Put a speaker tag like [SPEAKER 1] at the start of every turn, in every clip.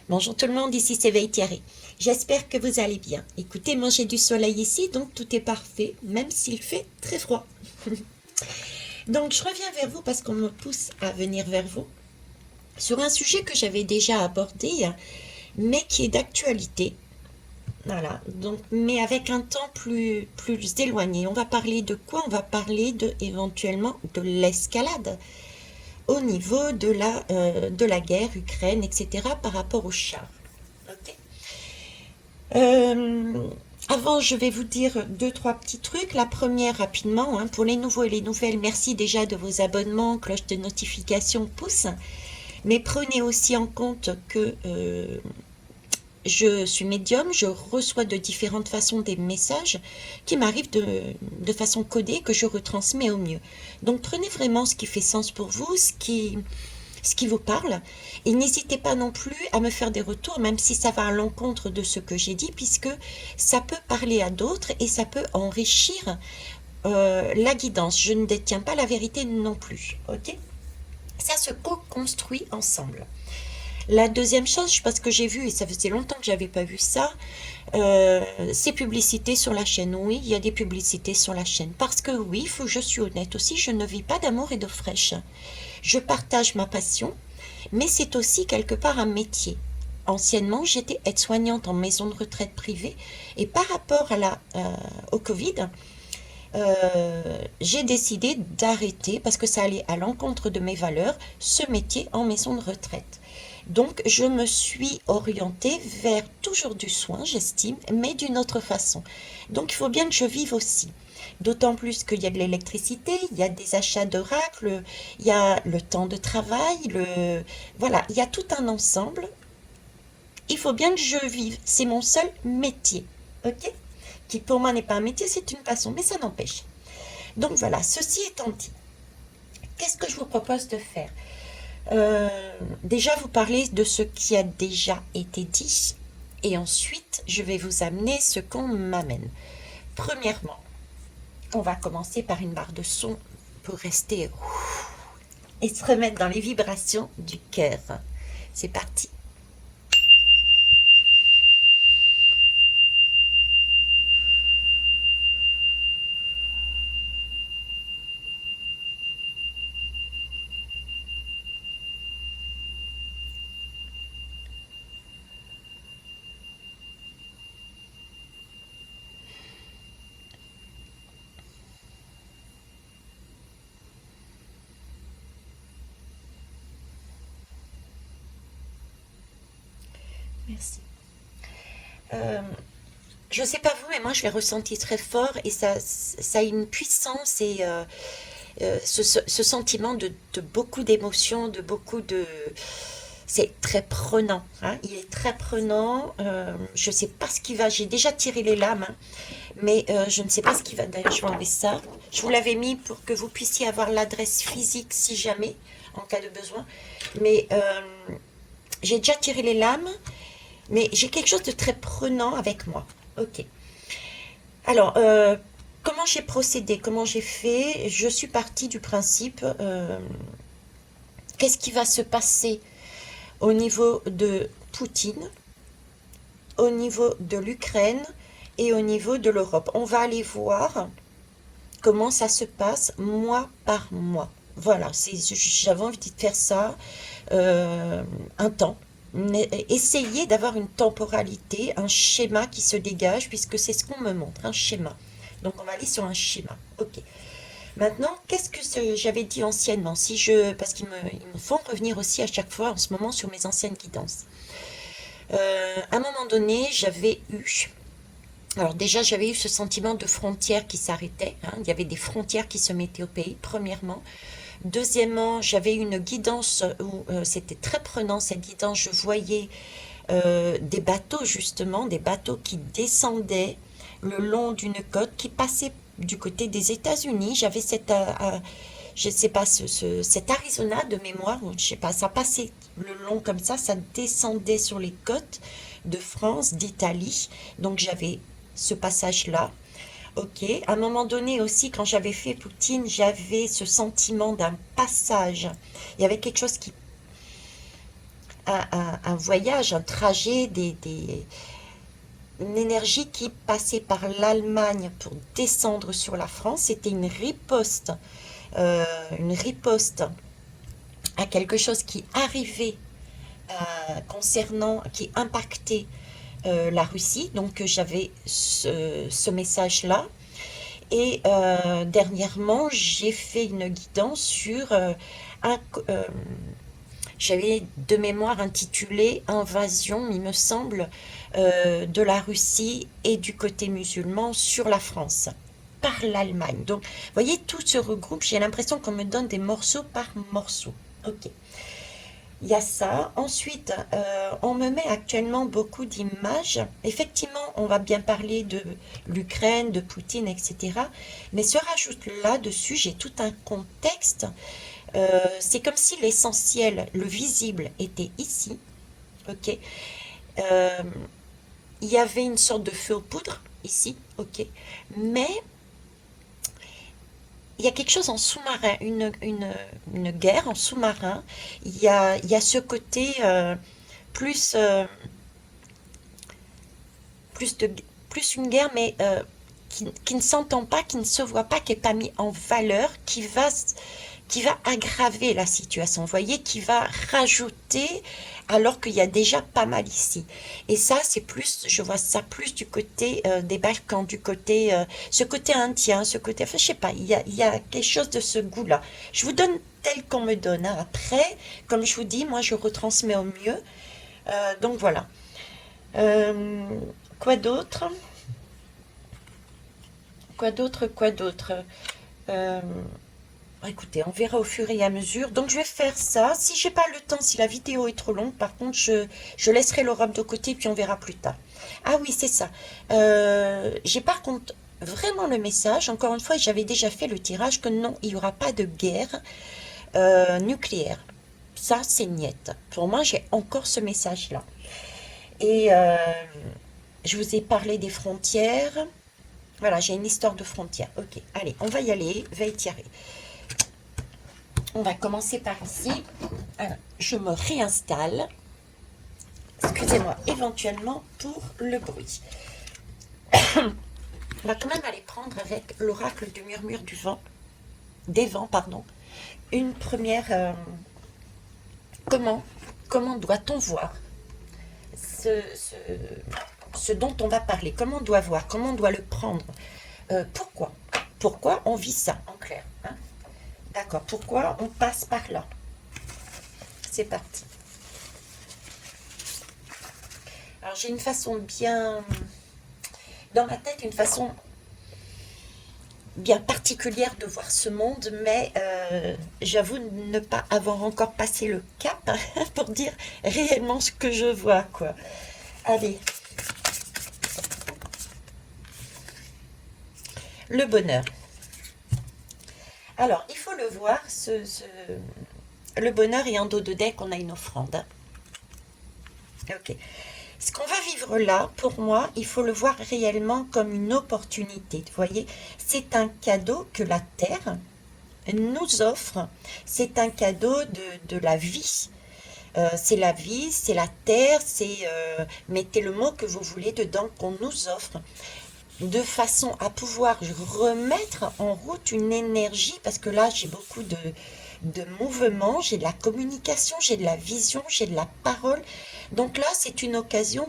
[SPEAKER 1] Bonjour tout le monde, ici c'est Veille Thierry. J'espère que vous allez bien. Écoutez, moi j'ai du soleil ici, donc tout est parfait, même s'il fait très froid. Donc je reviens vers vous parce qu'on me pousse à venir vers vous sur un sujet que j'avais déjà abordé, mais qui est d'actualité. Voilà, donc, mais avec un temps plus éloigné. On va parler de quoi? On va parler éventuellement de l'escalade au niveau de la guerre Ukraine, etc., par rapport aux chars. Ok. Euh, Avant, je vais vous dire deux, trois petits trucs. La première, rapidement, hein, pour les nouveaux et les nouvelles, merci déjà de vos abonnements, cloche de notification, pouce. Mais prenez aussi en compte que je suis médium, je reçois de différentes façons des messages qui m'arrivent de façon codée que je retransmets au mieux. Donc prenez vraiment ce qui fait sens pour vous, ce qui vous parle. Et n'hésitez pas non plus à me faire des retours, même si ça va à l'encontre de ce que j'ai dit, puisque ça peut parler à d'autres et ça peut enrichir la guidance. Je ne détiens pas la vérité non plus. Ok? Ça se co-construit ensemble. La deuxième chose, parce que j'ai vu, et ça faisait longtemps que j'avais pas vu ça, ces publicités sur la chaîne. Oui, il y a des publicités sur la chaîne. Parce que oui, il faut que je suis honnête aussi, je ne vis pas d'amour et d'eau fraîche. Je partage ma passion, mais c'est aussi quelque part un métier. Anciennement, j'étais aide-soignante en maison de retraite privée et par rapport au Covid, j'ai décidé d'arrêter parce que ça allait à l'encontre de mes valeurs, ce métier en maison de retraite. Donc, je me suis orientée vers toujours du soin, j'estime, mais d'une autre façon. Donc, il faut bien que je vive aussi. D'autant plus qu'il y a de l'électricité, il y a des achats d'oracles, il y a le temps de travail, voilà, il y a tout un ensemble. Il faut bien que je vive. C'est mon seul métier, ok? Qui pour moi n'est pas un métier, c'est une passion, mais ça n'empêche. Donc voilà, ceci étant dit, qu'est-ce que je vous propose de faire? Déjà vous parler de ce qui a déjà été dit, et ensuite je vais vous amener ce qu'on m'amène. Premièrement, on va commencer par une barre de son pour rester et se remettre dans les vibrations du cœur. C'est parti. Merci. Euh, je sais pas vous, mais moi je l'ai ressenti très fort et ça a une puissance et ce sentiment de beaucoup d'émotions, de beaucoup de... C'est très prenant, hein. Il est très prenant. Je ne sais pas ce qui va. J'ai déjà tiré les lames, hein, mais je ne sais pas ce qui va. D'ailleurs, je vais enlever ça. Je vous l'avais mis pour que vous puissiez avoir l'adresse physique si jamais, en cas de besoin. Mais j'ai déjà tiré les lames, mais j'ai quelque chose de très prenant avec moi. Ok. Alors, comment j'ai procédé, comment j'ai fait? Je suis partie du principe, qu'est-ce qui va se passer au niveau de Poutine, au niveau de l'Ukraine et au niveau de l'Europe. On va aller voir comment ça se passe mois par mois. Voilà, j'avais envie de faire ça un temps. Essayer d'avoir une temporalité, un schéma qui se dégage, puisque c'est ce qu'on me montre, un schéma. Donc on va aller sur un schéma. Ok. Maintenant, qu'est-ce que j'avais dit anciennement parce ils me font revenir aussi à chaque fois en ce moment sur mes anciennes guidances. À un moment donné, alors déjà, j'avais eu ce sentiment de frontière qui s'arrêtait, hein. Il y avait des frontières qui se mettaient au pays, premièrement. Deuxièmement, j'avais une guidance où c'était très prenant, cette guidance. Je voyais des bateaux, justement, des bateaux qui descendaient le long d'une côte, qui passaient du côté des États-Unis. J'avais je sais pas, cet Arizona de mémoire, je sais pas, ça passait le long comme ça descendait sur les côtes de France, d'Italie. Donc j'avais ce passage-là. Ok. À un moment donné aussi, quand j'avais fait Poutine, j'avais ce sentiment d'un passage. Il y avait quelque chose qui, un voyage, un trajet, une énergie qui passait par l'Allemagne pour descendre sur la France. C'était euh, une riposte à quelque chose qui arrivait concernant, qui impactait la Russie. Donc j'avais ce message-là. Et dernièrement, j'ai fait une guidance sur un, euh, j'avais de mémoire intitulé Invasion, il me semble, de la Russie et du côté musulman sur la France par l'Allemagne. Donc, vous voyez, tout se regroupe. J'ai l'impression qu'on me donne des morceaux par morceau. Ok. Il y a ça. Ensuite, on me met actuellement beaucoup d'images. Effectivement, on va bien parler de l'Ukraine, de Poutine, etc. Mais se rajoute là-dessus, j'ai tout un contexte. C'est comme si l'essentiel, le visible, était ici. Ok. Euh, il y avait une sorte de feu aux poudres ici. Ok. Mais il y a quelque chose en sous-marin, une guerre en sous-marin. Il y a ce côté plus, plus, de, plus une guerre, mais qui ne s'entend pas, qui ne se voit pas, qui n'est pas mis en valeur, qui va aggraver la situation, vous voyez, qui va rajouter alors qu'il y a déjà pas mal ici. Et ça, c'est plus, je vois ça plus du côté des Balkans, du côté, ce côté indien, ce côté, enfin, je sais pas, il y a quelque chose de ce goût-là. Je vous donne tel qu'on me donne, hein. Après, comme je vous dis, moi, je retransmets au mieux. Donc voilà. Euh, quoi d'autre? Quoi d'autre? Quoi d'autre? Euh, Écoutez, on verra au fur et à mesure. Donc, je vais faire ça. Si j'ai pas le temps, si la vidéo est trop longue, par contre, je laisserai l'Europe de côté, puis on verra plus tard. Ah oui, c'est ça. J'ai par contre vraiment le message, encore une fois, j'avais déjà fait le tirage, que non, il n'y aura pas de guerre nucléaire. Ça, c'est niette. Pour moi, j'ai encore ce message-là. Et je vous ai parlé des frontières. Voilà, j'ai une histoire de frontières. Ok, allez, on va y aller. Veille tirer. On va commencer par ici. Alors, je me réinstalle. Excusez-moi, éventuellement pour le bruit. On va quand même aller prendre avec l'oracle du murmure du vent, des vents, pardon, une première. Comment comment doit-on voir ce, ce, ce dont on va parler? Comment on doit voir? Comment on doit le prendre? Pourquoi? Pourquoi on vit ça en clair, hein? D'accord. Pourquoi on passe par là? C'est parti. Alors j'ai une façon bien dans ma tête, une façon bien particulière de voir ce monde, mais j'avoue ne pas avoir encore passé le cap pour dire réellement ce que je vois, quoi. Allez, le bonheur. Alors, il faut le voir, le bonheur et en dos de deck, on a une offrande, hein. Ok. Ce qu'on va vivre là, pour moi, il faut le voir réellement comme une opportunité. Vous voyez, c'est un cadeau que la Terre nous offre. C'est un cadeau de la vie. C'est la vie, c'est la terre, mettez le mot que vous voulez dedans qu'on nous offre, de façon à pouvoir remettre en route une énergie, parce que là j'ai beaucoup de mouvement, j'ai de la communication, j'ai de la vision, j'ai de la parole. Donc là c'est une occasion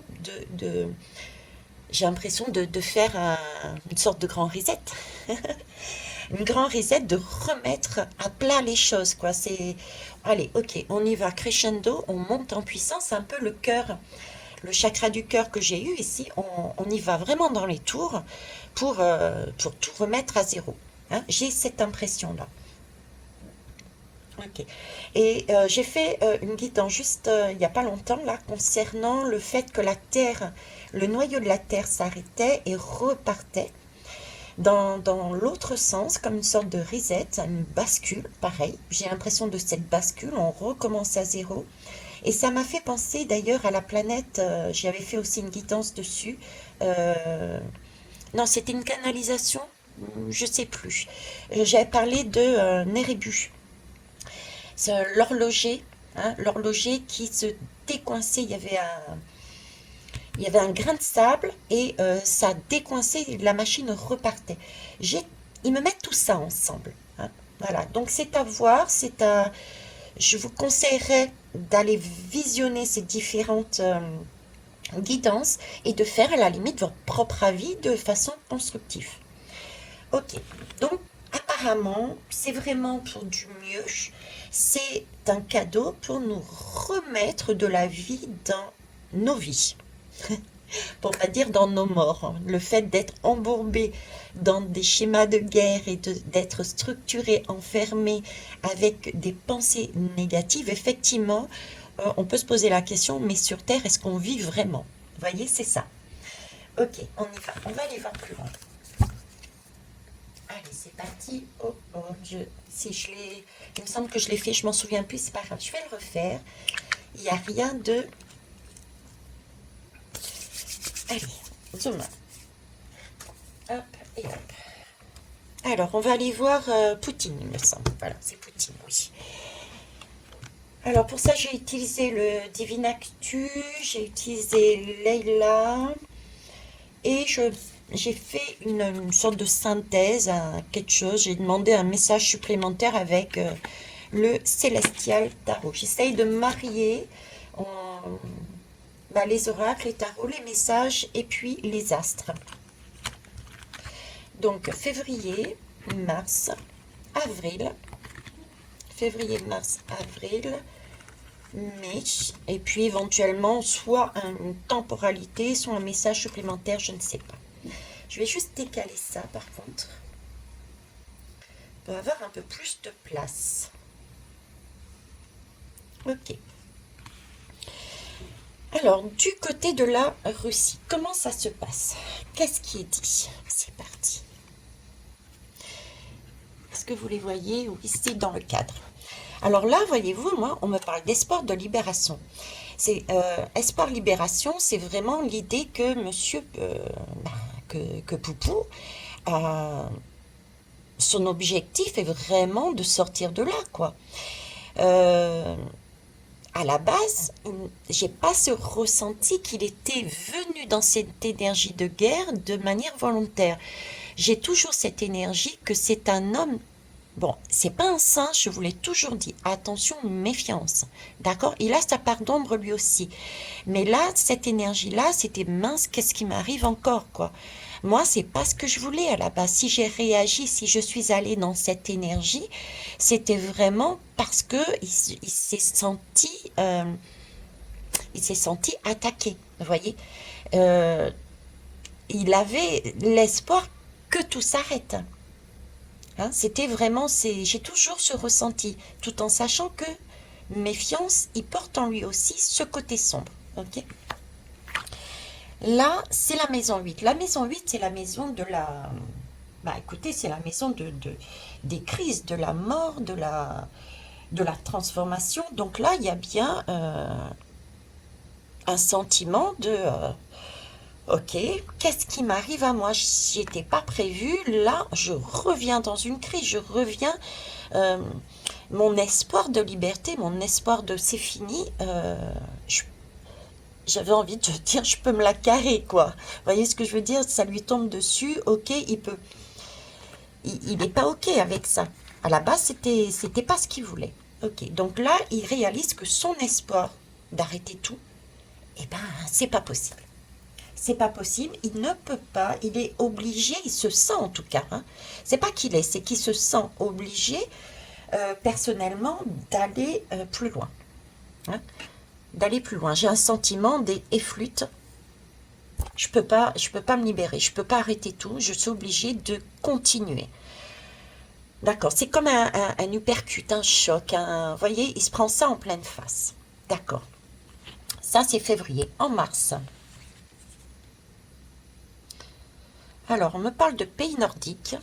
[SPEAKER 1] j'ai l'impression de faire une sorte de grand reset. Une grand reset, de remettre à plat les choses, quoi. C'est, allez, ok, on y va crescendo, on monte en puissance, c'est un peu le cœur, le chakra du cœur que j'ai eu ici. On y va vraiment dans les tours pour tout remettre à zéro, hein. J'ai cette impression-là. Ok. Et j'ai fait une guidance juste il n'y a pas longtemps là concernant le fait que la Terre, le noyau de la Terre s'arrêtait et repartait dans l'autre sens, comme une sorte de reset, une bascule, pareil. J'ai l'impression de cette bascule, on recommence à zéro. Et ça m'a fait penser d'ailleurs à la planète, j'avais fait aussi une guidance dessus. Euh, non, c'était une canalisation, je sais plus. J'avais parlé de Nerebu, c'est l'horloger, hein, l'horloger qui se décoincé, il y avait un grain de sable et ça décoinçait, la machine repartait. J'ai, ils me mettent tout ça ensemble, hein. Voilà, donc c'est à voir, je vous conseillerais d'aller visionner ces différentes guidances et de faire à la limite votre propre avis de façon constructive. Ok, donc apparemment, c'est vraiment pour du mieux. C'est un cadeau pour nous remettre de la vie dans nos vies, pour pas dire dans nos morts, hein. Le fait d'être embourbé dans des schémas de guerre et d'être structuré, enfermé avec des pensées négatives, effectivement, on peut se poser la question, mais sur Terre, est-ce qu'on vit vraiment? Vous voyez, c'est ça. Ok, on y va. On va aller voir plus loin. Allez, c'est parti. Oh, oh, si je l'ai, il me semble que je l'ai fait, je m'en souviens plus, c'est pas grave, je vais le refaire. Il n'y a rien de... Allez, zoom. Hop et hop. Alors, on va aller voir Poutine, il me semble. Voilà, c'est Poutine, oui. Alors, pour ça, j'ai utilisé le Divine Actu, j'ai utilisé Leila, et j'ai fait une sorte de synthèse, quelque chose. J'ai demandé un message supplémentaire avec le Célestial Tarot. J'essaye de marier les oracles, les tarots, les messages et puis les astres. Donc, février, mars, avril, février, mars, avril, mai, et puis éventuellement soit une temporalité, soit un message supplémentaire, je ne sais pas. Je vais juste décaler ça par contre, pour avoir un peu plus de place. Ok. Alors, du côté de la Russie, comment ça se passe? Qu'est-ce qui est dit? C'est parti. Est-ce que vous les voyez? Oui, c'est dans le cadre. Alors là, voyez-vous, moi, on me parle d'espoir de libération. C'est espoir libération, c'est vraiment l'idée que monsieur, que Poupou, son objectif est vraiment de sortir de là, quoi. À la base, j'ai pas ce ressenti qu'il était venu dans cette énergie de guerre de manière volontaire. J'ai toujours cette énergie que c'est un homme. Bon, c'est pas un saint, je vous l'ai toujours dit. Attention, méfiance. D'accord? Il a sa part d'ombre lui aussi. Mais là, cette énergie-là, c'était mince, qu'est-ce qui m'arrive encore, quoi? Moi, c'est pas ce que je voulais à la base. Si j'ai réagi, si je suis allée dans cette énergie, c'était vraiment parce que il s'est senti attaqué. Vous voyez? Euh, il avait l'espoir que tout s'arrête. Hein, c'était vraiment, j'ai toujours ce ressenti, tout en sachant que méfiance, il porte en lui aussi ce côté sombre. Ok. Là, c'est la maison 8. La maison 8, c'est la maison de la... Bah écoutez, c'est la maison des crises, de la mort, de la transformation. Donc là, il y a bien un sentiment de... ok, qu'est-ce qui m'arrive à moi? J'y étais pas prévu. Là, je reviens dans une crise. Je reviens... euh, mon espoir de liberté, mon espoir de c'est fini, j'avais envie de dire, je peux me la carrer, quoi. Vous voyez ce que je veux dire? Ça lui tombe dessus, ok, il n'est pas ok avec ça. À la base, c'était pas ce qu'il voulait. Ok, donc là, il réalise que son espoir d'arrêter tout, eh ben, c'est pas possible. C'est pas possible, il ne peut pas, il est obligé, il se sent en tout cas, hein. C'est pas qu'il est, c'est qu'il se sent obligé, personnellement, d'aller plus loin, hein. D'aller plus loin. J'ai un sentiment des efflutes. Je peux pas me libérer, je peux pas arrêter tout, je suis obligée de continuer. D'accord, c'est comme un uppercut, un choc, vous voyez, il se prend ça en pleine face. D'accord, ça c'est février. En mars, alors on me parle de pays nordiques.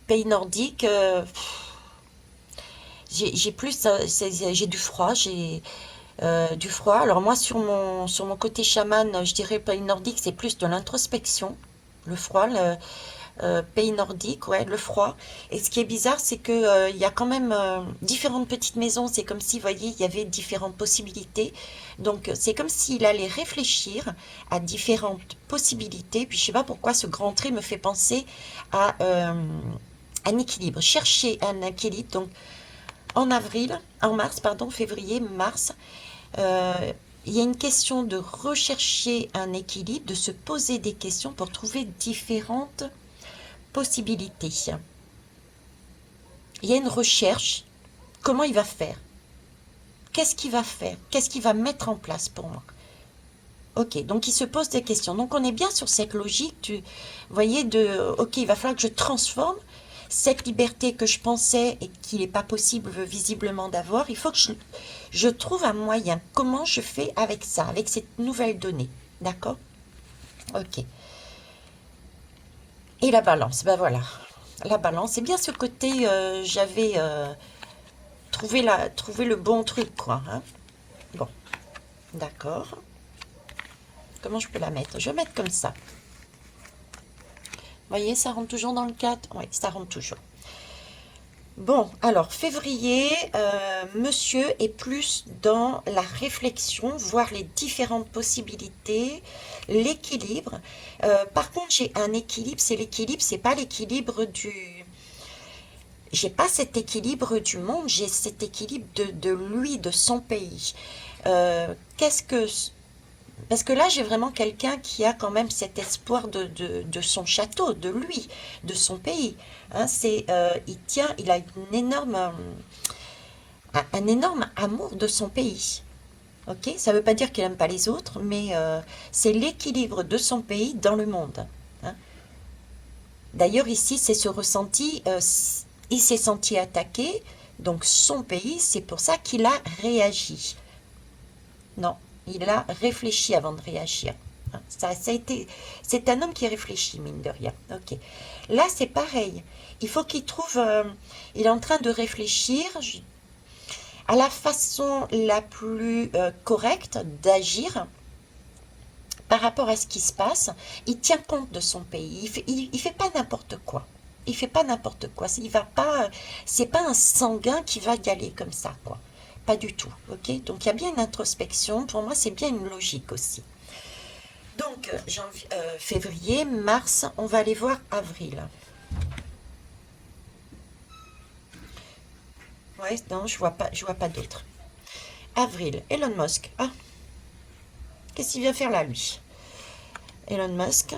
[SPEAKER 1] Pays nordiques, j'ai plus, j'ai du froid, j'ai du froid. Alors moi, sur mon côté chaman, je dirais pays nordique, c'est plus de l'introspection, le froid, pays nordique, ouais, le froid. Et ce qui est bizarre, c'est que il y a quand même différentes petites maisons. C'est comme si, vous voyez, il y avait différentes possibilités. Donc, c'est comme s'il allait réfléchir à différentes possibilités. Puis, je sais pas pourquoi ce grand trait me fait penser à un équilibre. Chercher un équilibre. Donc, en mars, pardon, février, mars. euh, il y a une question de rechercher un équilibre, de se poser des questions pour trouver différentes possibilités. Il y a une recherche. Comment il va faire? Qu'est-ce qu'il va faire? Qu'est-ce qu'il va mettre en place pour moi? Ok, donc il se pose des questions. Donc on est bien sur cette logique vous voyez, ok, il va falloir que je transforme cette liberté que je pensais et qu'il n'est pas possible visiblement d'avoir. Il faut que je trouve un moyen. Comment je fais avec ça, avec cette nouvelle donnée? D'accord? Ok. Et la balance, ben voilà. La balance, c'est bien ce côté, j'avais trouvé le bon truc, quoi. Hein. Bon, d'accord. Comment je peux la mettre? Je vais mettre comme ça. Vous voyez, ça rentre toujours dans le 4. Oui, ça rentre toujours. Bon, alors, février, monsieur est plus dans la réflexion, voir les différentes possibilités, l'équilibre. Par contre, j'ai un équilibre, c'est pas l'équilibre du... J'ai pas cet équilibre du monde, j'ai cet équilibre de lui, de son pays. Qu'est-ce que parce que là, j'ai vraiment quelqu'un qui a quand même cet espoir de son château, de lui, de son pays. Hein, il a un énorme amour de son pays. Ok, ça ne veut pas dire qu'il n'aime pas les autres, mais c'est l'équilibre de son pays dans le monde. Hein. D'ailleurs, ici, c'est ce ressenti, il s'est senti attaqué, donc son pays, c'est pour ça qu'il a réagi. Non, il a réfléchi avant de réagir. Hein, c'est un homme qui réfléchit, mine de rien. Ok. Là, c'est pareil. Il faut qu'il trouve. Il est en train de réfléchir à la façon la plus correcte d'agir par rapport à ce qui se passe. Il tient compte de son pays. Il fait pas n'importe quoi. Il fait pas n'importe quoi. Il va pas. C'est pas un sanguin qui va y aller comme ça, quoi. Pas du tout, ok? Donc il y a bien une introspection, pour moi c'est bien une logique aussi. Donc février, mars, on va aller voir avril. Ouais, non, je vois pas d'autre. Avril, Elon Musk. Ah, qu'est-ce qu'il vient faire là, lui? Elon Musk.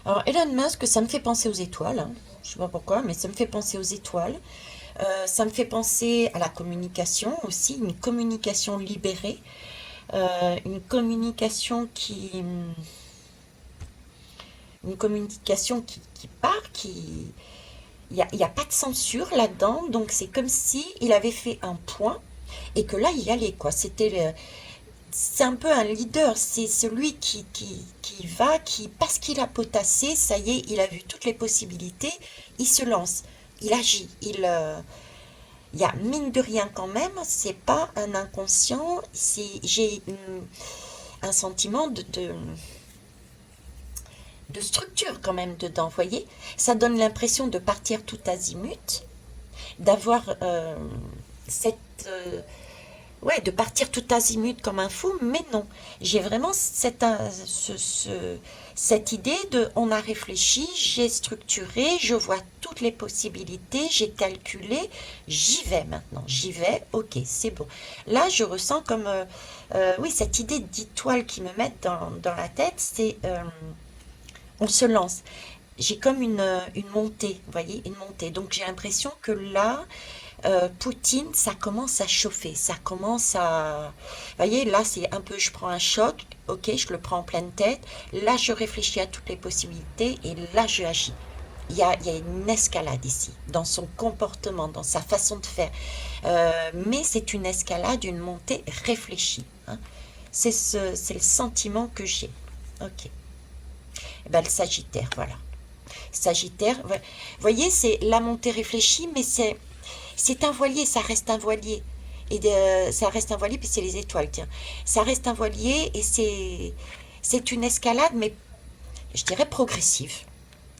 [SPEAKER 1] Alors Elon Musk, ça me fait penser aux étoiles. Hein. Je sais pas pourquoi, mais ça me fait penser aux étoiles. Ça me fait penser à la communication aussi, une communication libérée, une communication qui part, il y a pas de censure là-dedans, donc c'est comme si il avait fait un point et que là il y allait quoi. C'est un peu un leader, c'est celui qui va, qui parce qu'il a potassé, ça y est, il a vu toutes les possibilités, il se lance, il agit, il y a mine de rien quand même, c'est pas un inconscient, j'ai un sentiment de structure quand même dedans, vous voyez. Ça donne l'impression de partir tout azimut, d'avoir cette... ouais, de partir tout azimut comme un fou, mais non. J'ai vraiment cette idée de on a réfléchi, j'ai structuré, je vois toutes les possibilités, j'ai calculé, j'y vais maintenant, j'y vais, ok, c'est bon. Là, je ressens comme, oui, cette idée d'étoile qui me met dans la tête, c'est on se lance. J'ai comme une montée, vous voyez, une montée. Donc j'ai l'impression que là, Poutine, ça commence à chauffer, ça commence à... Vous voyez, là, c'est un peu, je prends un choc, ok, je le prends en pleine tête, là, je réfléchis à toutes les possibilités et là, je agis. Il y a une escalade ici, dans son comportement, dans sa façon de faire. Mais c'est une escalade, une montée réfléchie. Hein. C'est le sentiment que j'ai. Ok. Eh ben, le Sagittaire, voilà. Sagittaire, vous voyez, c'est la montée réfléchie, mais c'est un voilier, ça reste un voilier. Ça reste un voilier, puis c'est les étoiles, tiens. Ça reste un voilier et c'est une escalade, mais je dirais progressive.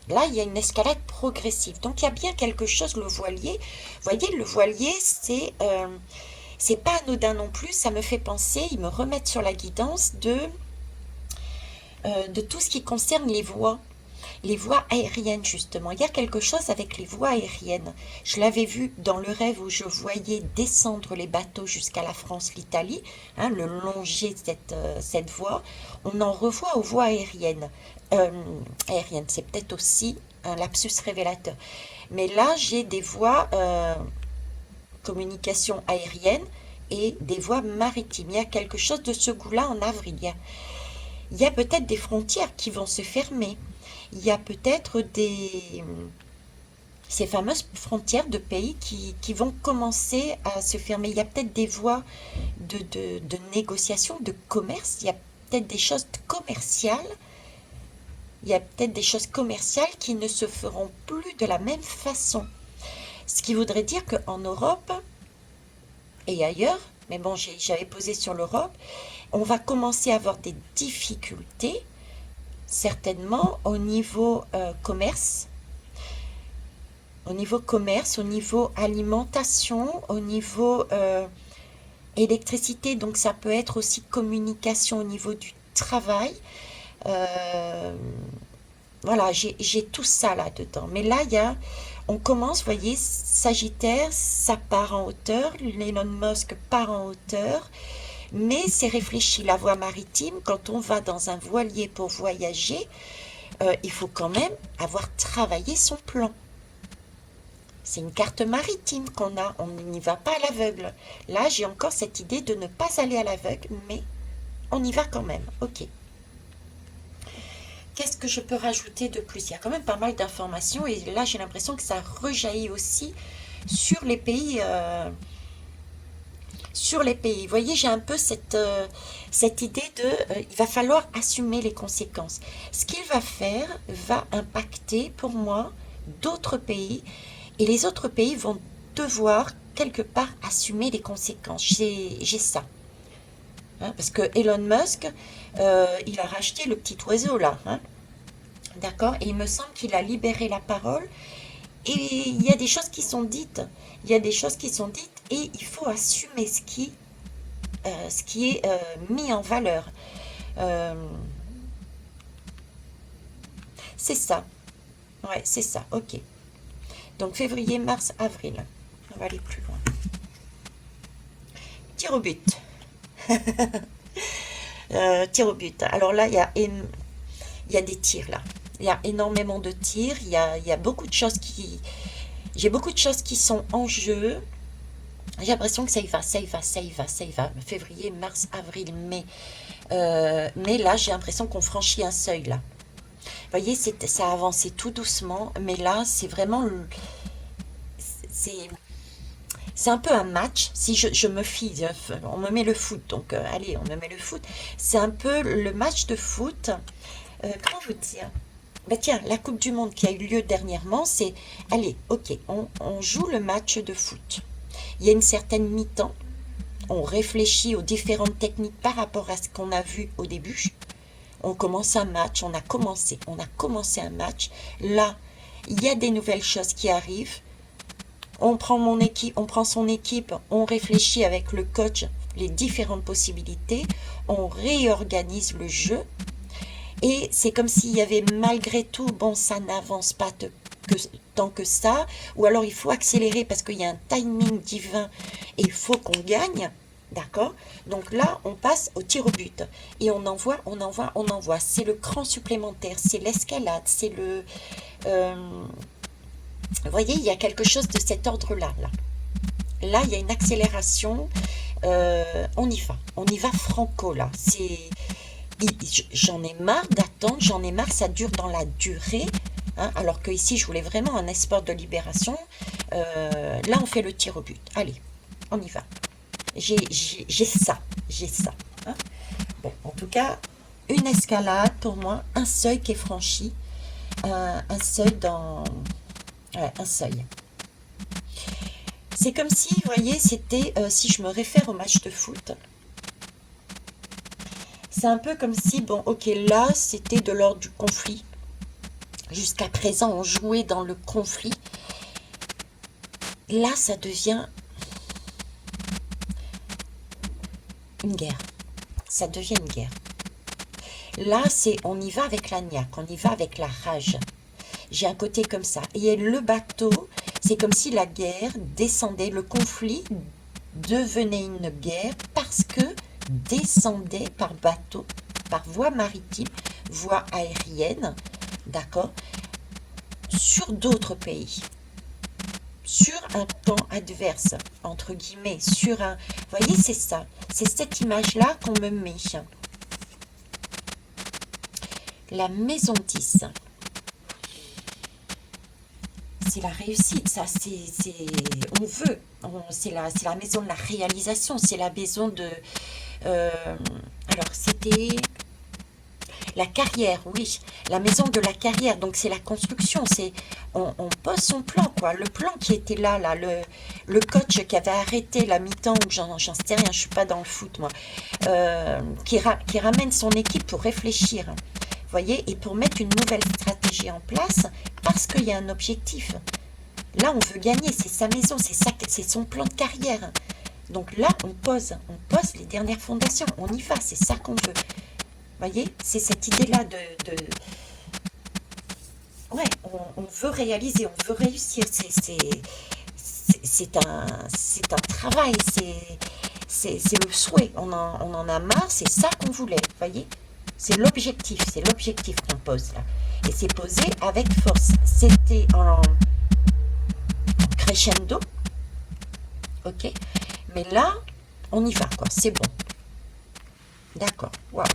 [SPEAKER 1] Là, il y a une escalade progressive. Donc, il y a bien quelque chose, le voilier. Vous voyez, le voilier, c'est pas anodin non plus. Ça me fait penser, ils me remettent sur la guidance de tout ce qui concerne les voies aériennes, justement. Il y a quelque chose avec les voies aériennes. Je l'avais vu dans le rêve où je voyais descendre les bateaux jusqu'à la France, l'Italie, hein, le longer cette voie. On en revoit aux voies aériennes. Euh, aériennes, c'est peut-être aussi un lapsus révélateur. Mais là, j'ai des voies communication aérienne et des voies maritimes. Il y a quelque chose de ce goût-là en avril. Il y a peut-être des frontières qui vont se fermer. Il y a peut-être ces fameuses frontières de pays qui vont commencer à se fermer. Il y a peut-être des voies de négociation, de commerce. Il y a peut-être des choses commerciales. Il y a peut-être des choses commerciales qui ne se feront plus de la même façon. Ce qui voudrait dire qu'en Europe et ailleurs, mais bon, j'avais posé sur l'Europe, on va commencer à avoir des difficultés, certainement au niveau alimentation, au niveau électricité, donc ça peut être aussi communication au niveau du travail. Euh, voilà, j'ai tout ça là-dedans. Mais là, on commence, vous voyez, Sagittaire, ça part en hauteur, Elon Musk part en hauteur, mais c'est réfléchi. La voie maritime, quand on va dans un voilier pour voyager, il faut quand même avoir travaillé son plan. C'est une carte maritime qu'on a, on n'y va pas à l'aveugle. Là, j'ai encore cette idée de ne pas aller à l'aveugle, mais on y va quand même. Ok. Qu'est-ce que je peux rajouter de plus? Il y a quand même pas mal d'informations et là, j'ai l'impression que ça rejaillit aussi sur les pays. Sur les pays. Vous voyez, j'ai un peu cette idée il va falloir assumer les conséquences. Ce qu'il va faire va impacter pour moi d'autres pays et les autres pays vont devoir quelque part assumer les conséquences. J'ai ça. Hein, parce que Elon Musk, il a racheté le petit oiseau là. Hein, d'accord? Et il me semble qu'il a libéré la parole. Et il y a des choses qui sont dites. Il y a des choses qui sont dites et il faut assumer ce qui est mis en valeur. Euh, c'est ça. Ouais, c'est ça. Ok. Donc février, mars, avril. On va aller plus loin. Tir au but. Tir au but. Alors là, il y a des tirs là. Il y a énormément de tirs. Il y a beaucoup de choses qui... J'ai beaucoup de choses qui sont en jeu. J'ai l'impression que ça y va, ça y va, ça y va, ça y va. Février, mars, avril, mai. Mais là, j'ai l'impression qu'on franchit un seuil là. Vous voyez, ça a avancé tout doucement, mais là, c'est vraiment... C'est c'est un peu un match. Si je me fie, on me met le foot, donc allez, on me met le foot. C'est un peu le match de foot. Comment vous dire? Bah tiens, la Coupe du Monde qui a eu lieu dernièrement, c'est, allez, ok, on joue le match de foot. Il y a une certaine mi-temps, on réfléchit aux différentes techniques par rapport à ce qu'on a vu au début. On commence un match, on a commencé un match. Là, il y a des nouvelles choses qui arrivent. On prend mon équipe, on prend son équipe, on réfléchit avec le coach les différentes possibilités, on réorganise le jeu et c'est comme s'il y avait malgré tout, bon, ça n'avance pas tant que ça, ou alors il faut accélérer parce qu'il y a un timing divin et il faut qu'on gagne, d'accord? Donc là, on passe au tir au but et on envoie, on envoie, on envoie. C'est le cran supplémentaire, c'est l'escalade, c'est le... euh, vous voyez, il y a quelque chose de cet ordre-là. Là, il y a une accélération. On y va franco là. J'en ai marre d'attendre, j'en ai marre, ça dure dans la durée. Hein, alors que ici, je voulais vraiment un espoir de libération. Là, on fait le tir au but. Allez, on y va. J'ai ça, j'ai ça. Hein. Bon, en tout cas, une escalade pour moi, un seuil qui est franchi, un seuil dans... Ouais, un seuil. C'est comme si, vous voyez, c'était, si je me réfère au match de foot, C'est un peu comme si, bon, ok, là, c'était de l'ordre du conflit. Jusqu'à présent, on jouait dans le conflit. Là, ça devient une guerre. Ça devient une guerre. Là, c'est, on y va avec la niaque, on y va avec la rage. J'ai un côté comme ça. Et le bateau, c'est comme si la guerre descendait, le conflit devenait une guerre parce que descendait par bateau, par voie maritime, voie aérienne, d'accord, sur d'autres pays, sur un camp adverse, entre guillemets, sur un... Vous voyez, c'est ça, c'est cette image-là qu'on me met. La maison 10. C'est la réussite, ça, on veut, c'est la maison de la réalisation, c'est la maison de, euh, alors c'était la carrière, oui, la maison de la carrière, donc c'est la construction, c'est, on pose son plan, quoi, le plan qui était là, le coach qui avait arrêté la mi-temps, ou j'en sais rien, je suis pas dans le foot, moi, qui ramène son équipe pour réfléchir, vous voyez, et pour mettre une nouvelle stratégie en place, parce qu'il y a un objectif. Là, on veut gagner, c'est sa maison, c'est son plan de carrière. Donc là, on pose les dernières fondations, on y va, c'est ça qu'on veut. Vous voyez, c'est cette idée-là ouais, on veut réaliser, on veut réussir, c'est un travail, c'est le souhait, on en a marre, c'est ça qu'on voulait, vous voyez. C'est l'objectif qu'on pose là. Et c'est posé avec force. C'était en crescendo, ok. Mais là, on y va, quoi. C'est bon. D'accord. Waouh.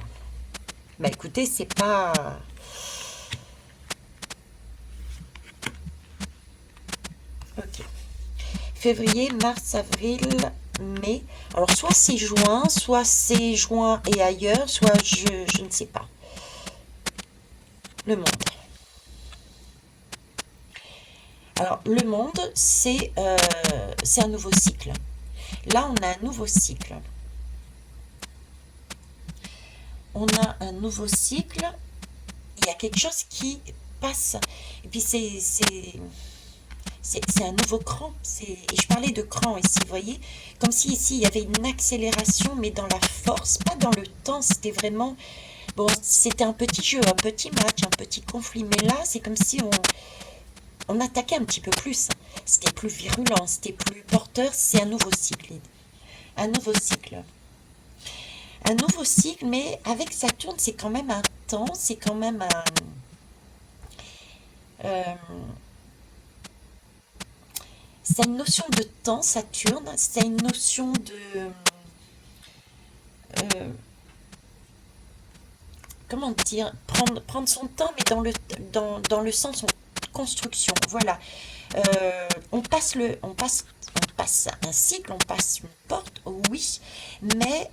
[SPEAKER 1] Bah écoutez, c'est pas... Ok. Février, mars, avril, mai. Alors, soit c'est juin, soit c'est juin et ailleurs, soit je ne sais pas. Le monde. Alors, le monde, c'est un nouveau cycle. Là, on a un nouveau cycle. On a un nouveau cycle. Il y a quelque chose qui passe. Et puis, c'est un nouveau cran. Et je parlais de cran ici, vous voyez. Comme si ici, il y avait une accélération, mais dans la force, pas dans le temps. C'était vraiment... Bon, c'était un petit jeu, un petit match, un petit conflit. Mais là, c'est comme si on attaquait un petit peu plus. C'était plus virulent, c'était plus porteur. C'est un nouveau cycle. Un nouveau cycle. Un nouveau cycle, mais avec Saturne, c'est quand même un temps, c'est quand même un... euh, c'est une notion de temps, Saturne. C'est une notion de... euh, comment dire, prendre son temps, mais dans le sens construction. Voilà. On passe un cycle, on passe une porte, oui, mais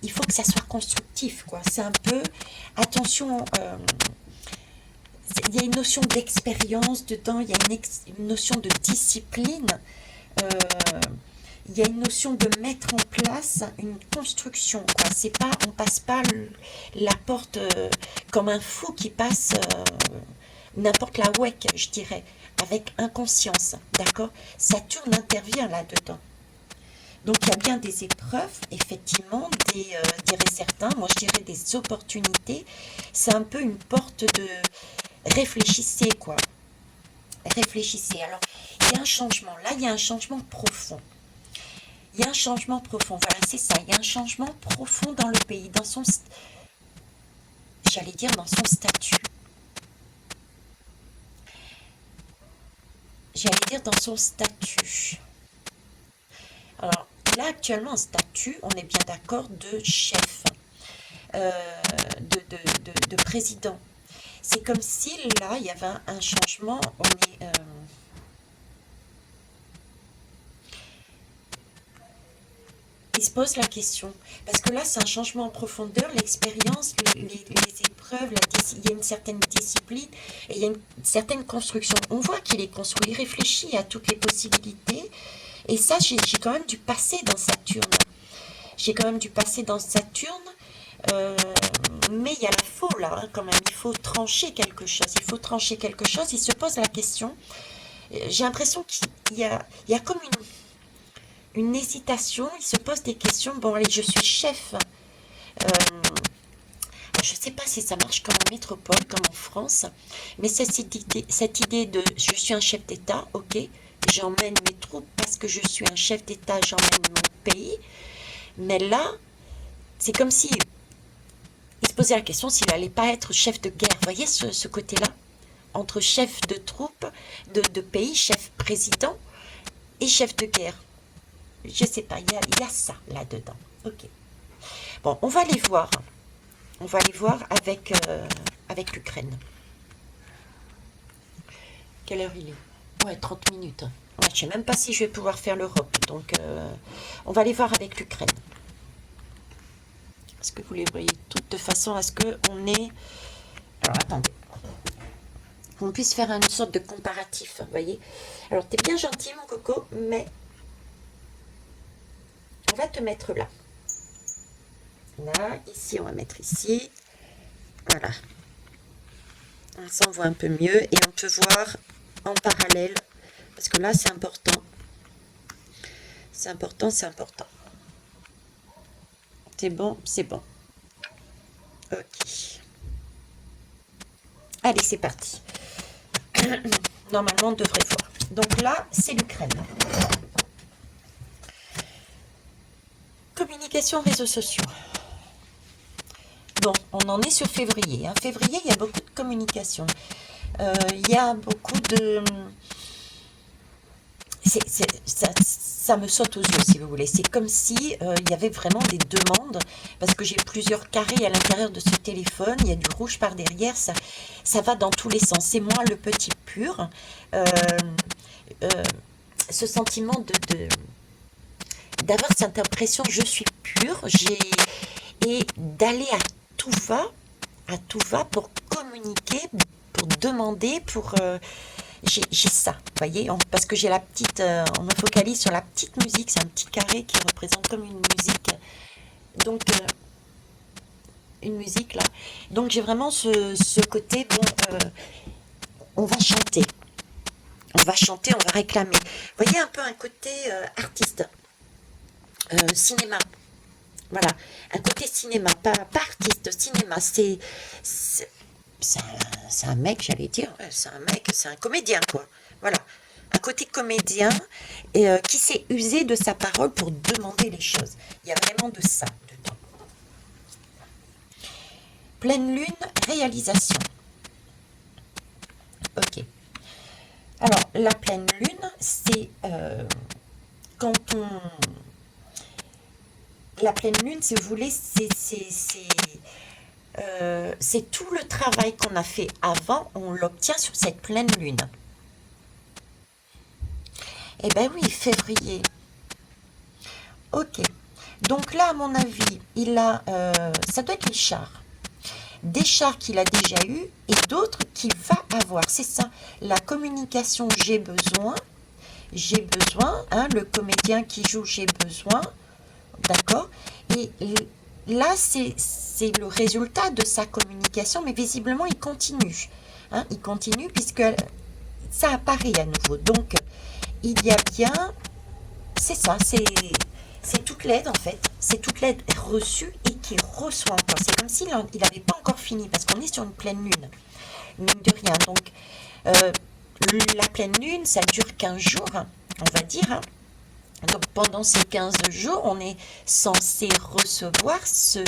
[SPEAKER 1] il faut que ça soit constructif, quoi. C'est un peu, attention, il y a une notion d'expérience dedans, il y a une notion de discipline, euh, il y a une notion de mettre en place une construction, quoi. C'est pas, on passe pas la porte comme un fou qui passe n'importe la WEC, je dirais, avec inconscience, d'accord. Saturne intervient là-dedans. Donc il y a bien des épreuves, effectivement, dirait certains, moi je dirais des opportunités. C'est un peu une porte de réfléchissez, quoi. Réfléchissez. Alors, il y a un changement. Là, il y a un changement profond. Il y a un changement profond. Voilà, c'est ça. Il y a un changement profond dans le pays, dans son, j'allais dire, dans son statut. J'allais dire dans son statut. Alors, là, actuellement, un statut, on est bien d'accord, de chef, euh, de président. C'est comme si, là, il y avait un changement, il se pose la question. Parce que là, c'est un changement en profondeur, l'expérience, les épreuves, il y a une certaine discipline et il y a une certaine construction. On voit qu'il est construit, il réfléchit à toutes les possibilités. Et ça, j'ai quand même dû passer dans Saturne. J'ai quand même dû passer dans Saturne Euh, mais il y a la faux là, hein, quand même. Il faut trancher quelque chose. Il faut trancher quelque chose. Il se pose la question. J'ai l'impression qu'il y a comme une hésitation. Il se pose des questions. Bon, allez, je suis chef. Je ne sais pas si ça marche comme en métropole, comme en France, mais cette idée de je suis un chef d'État, ok, j'emmène mes troupes parce que je suis un chef d'État, j'emmène mon pays, mais là, c'est comme si il se posait la question s'il n'allait pas être chef de guerre. Vous voyez ce côté-là? Entre chef de troupe, de pays, chef président et chef de guerre. Je ne sais pas, il y a ça là-dedans. Ok. Bon, on va aller voir. On va aller voir avec l'Ukraine. Quelle heure il est? Ouais, 30 minutes. Ouais, je ne sais même pas si je vais pouvoir faire l'Europe. Donc, on va aller voir avec l'Ukraine. Est-ce que vous les voyez toutes de façon à ce qu'on ait... Alors, attendez. Qu'on puisse faire une sorte de comparatif, vous voyez. Alors, t'es bien gentil, mon coco, mais on va te mettre là. Là, ici, on va mettre ici. Voilà. Ça, on voit un peu mieux et on peut voir en parallèle. Parce que là, c'est important. C'est important, c'est important. C'est bon, c'est bon. Ok. Allez, c'est parti. Normalement, on devrait voir. Donc là, c'est l'Ukraine. Communication, réseaux sociaux. Bon, on en est sur février. Hein. Février, il y a beaucoup de communication. Il y a beaucoup de... ça me saute aux yeux, si vous voulez. C'est comme si il y avait vraiment des demandes, parce que j'ai plusieurs carrés à l'intérieur de ce téléphone, il y a du rouge par derrière, ça va dans tous les sens. C'est moi le petit pur. Euh, euh, ce sentiment d'avoir cette impression je suis pure, et d'aller à tout va pour communiquer, pour demander, pour... j'ai ça, vous voyez, parce que j'ai la petite, on me focalise sur la petite musique, c'est un petit carré qui représente comme une musique, donc une musique là, donc j'ai vraiment ce côté, bon, on va chanter, on va réclamer, vous voyez un peu un côté artiste, cinéma, voilà, un côté cinéma, pas artiste, cinéma, c'est un mec, j'allais dire, c'est un mec, c'est un comédien, quoi. Voilà, un côté comédien qui s'est usé de sa parole pour demander les choses. Il y a vraiment de ça dedans. Pleine lune, réalisation. Ok. Alors, la pleine lune, c'est quand on... La pleine lune, si vous voulez, c'est tout le travail qu'on a fait avant, on l'obtient sur cette pleine lune. Eh ben oui, février. Ok. Donc là, à mon avis, il a, ça doit être les chars. Des chars qu'il a déjà eu et d'autres qu'il va avoir. C'est ça, la communication j'ai besoin, hein, le comédien qui joue j'ai besoin, d'accord. Et là, c'est le résultat de sa communication, mais visiblement, il continue. Hein, il continue puisque ça apparaît à nouveau. Donc, il y a bien... C'est ça, c'est toute l'aide en fait. C'est toute l'aide reçue et qu'il reçoit encore. C'est comme s'il n'avait pas encore fini parce qu'on est sur une pleine lune. Mine de rien. Donc, la pleine lune, ça dure 15 jours, hein, on va dire. Hein. Donc pendant ces 15 jours, on est censé recevoir ce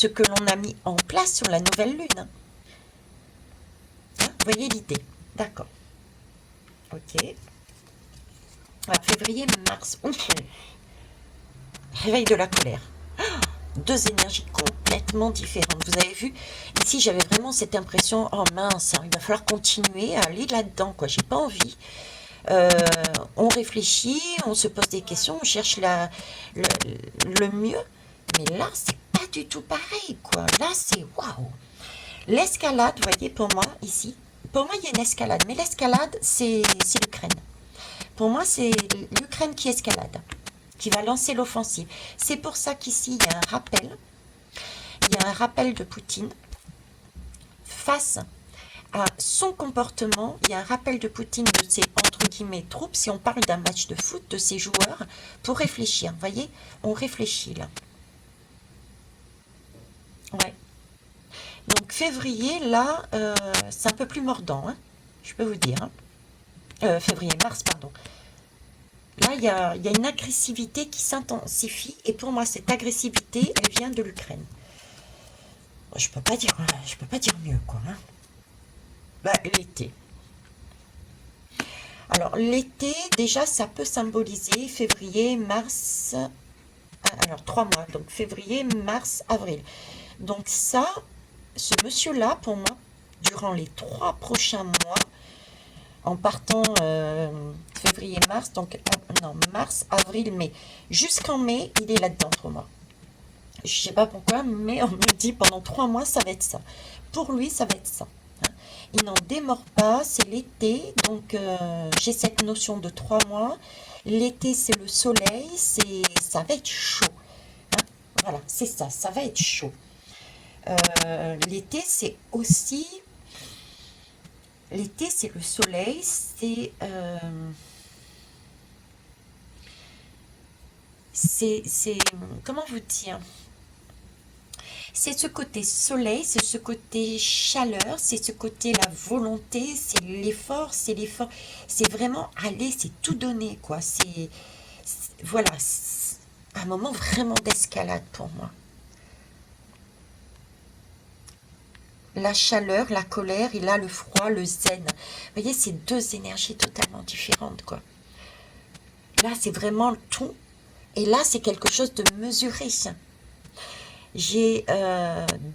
[SPEAKER 1] que l'on a mis en place sur la nouvelle lune. Hein, vous voyez l'idée? D'accord. Ok. Ah, février, mars. Ouf. Réveil de la colère. Deux énergies complètement différentes. Vous avez vu, ici j'avais vraiment cette impression, oh mince, hein, il va falloir continuer à aller là-dedans, quoi. J'ai pas envie. On réfléchit, on se pose des questions, on cherche le mieux. Mais là, c'est pas du tout pareil, quoi. Là, c'est waouh. L'escalade, vous voyez, pour moi, ici, pour moi, il y a une escalade. Mais l'escalade, c'est l'Ukraine. Pour moi, c'est l'Ukraine qui escalade, qui va lancer l'offensive. C'est pour ça qu'ici, il y a un rappel. y a un rappel de Poutine face à son comportement. Il y a un rappel de Poutine de ses, entre guillemets, troupes, si on parle d'un match de foot, de ses joueurs, pour réfléchir. Vous voyez, on réfléchit là. Ouais. Donc février, là, c'est un peu plus mordant, hein, je peux vous dire. Hein. Février, mars, pardon. Là, il y a une agressivité qui s'intensifie, et pour moi, cette agressivité, elle vient de l'Ukraine. Je peux pas dire mieux, quoi. Hein. Bah, l'été. Alors, l'été, déjà, ça peut symboliser février, mars, alors 3 mois, donc février, mars, avril. Donc ça, ce monsieur-là, pour moi, durant les 3 prochains mois, en partant février-mars, donc non, mars, avril, mai, jusqu'en mai, il est là-dedans pour moi. Je sais pas pourquoi, mais on me dit pendant 3 mois, ça va être ça. Pour lui, ça va être ça. Hein. Il n'en démord pas, c'est l'été, donc j'ai cette notion de 3 mois. L'été, c'est le soleil, ça va être chaud. Hein. Voilà, c'est ça, ça va être chaud. L'été, c'est aussi... L'été, c'est le soleil, c'est... Comment vous dire? C'est ce côté soleil, c'est ce côté chaleur, c'est ce côté la volonté, c'est l'effort, c'est vraiment aller, c'est tout donner, quoi. Voilà, c'est un moment vraiment d'escalade pour moi. La chaleur, la colère, et là le froid, le zen. Vous voyez, c'est deux énergies totalement différentes, quoi. Là, c'est vraiment le tout, et là, c'est quelque chose de mesuré. J'ai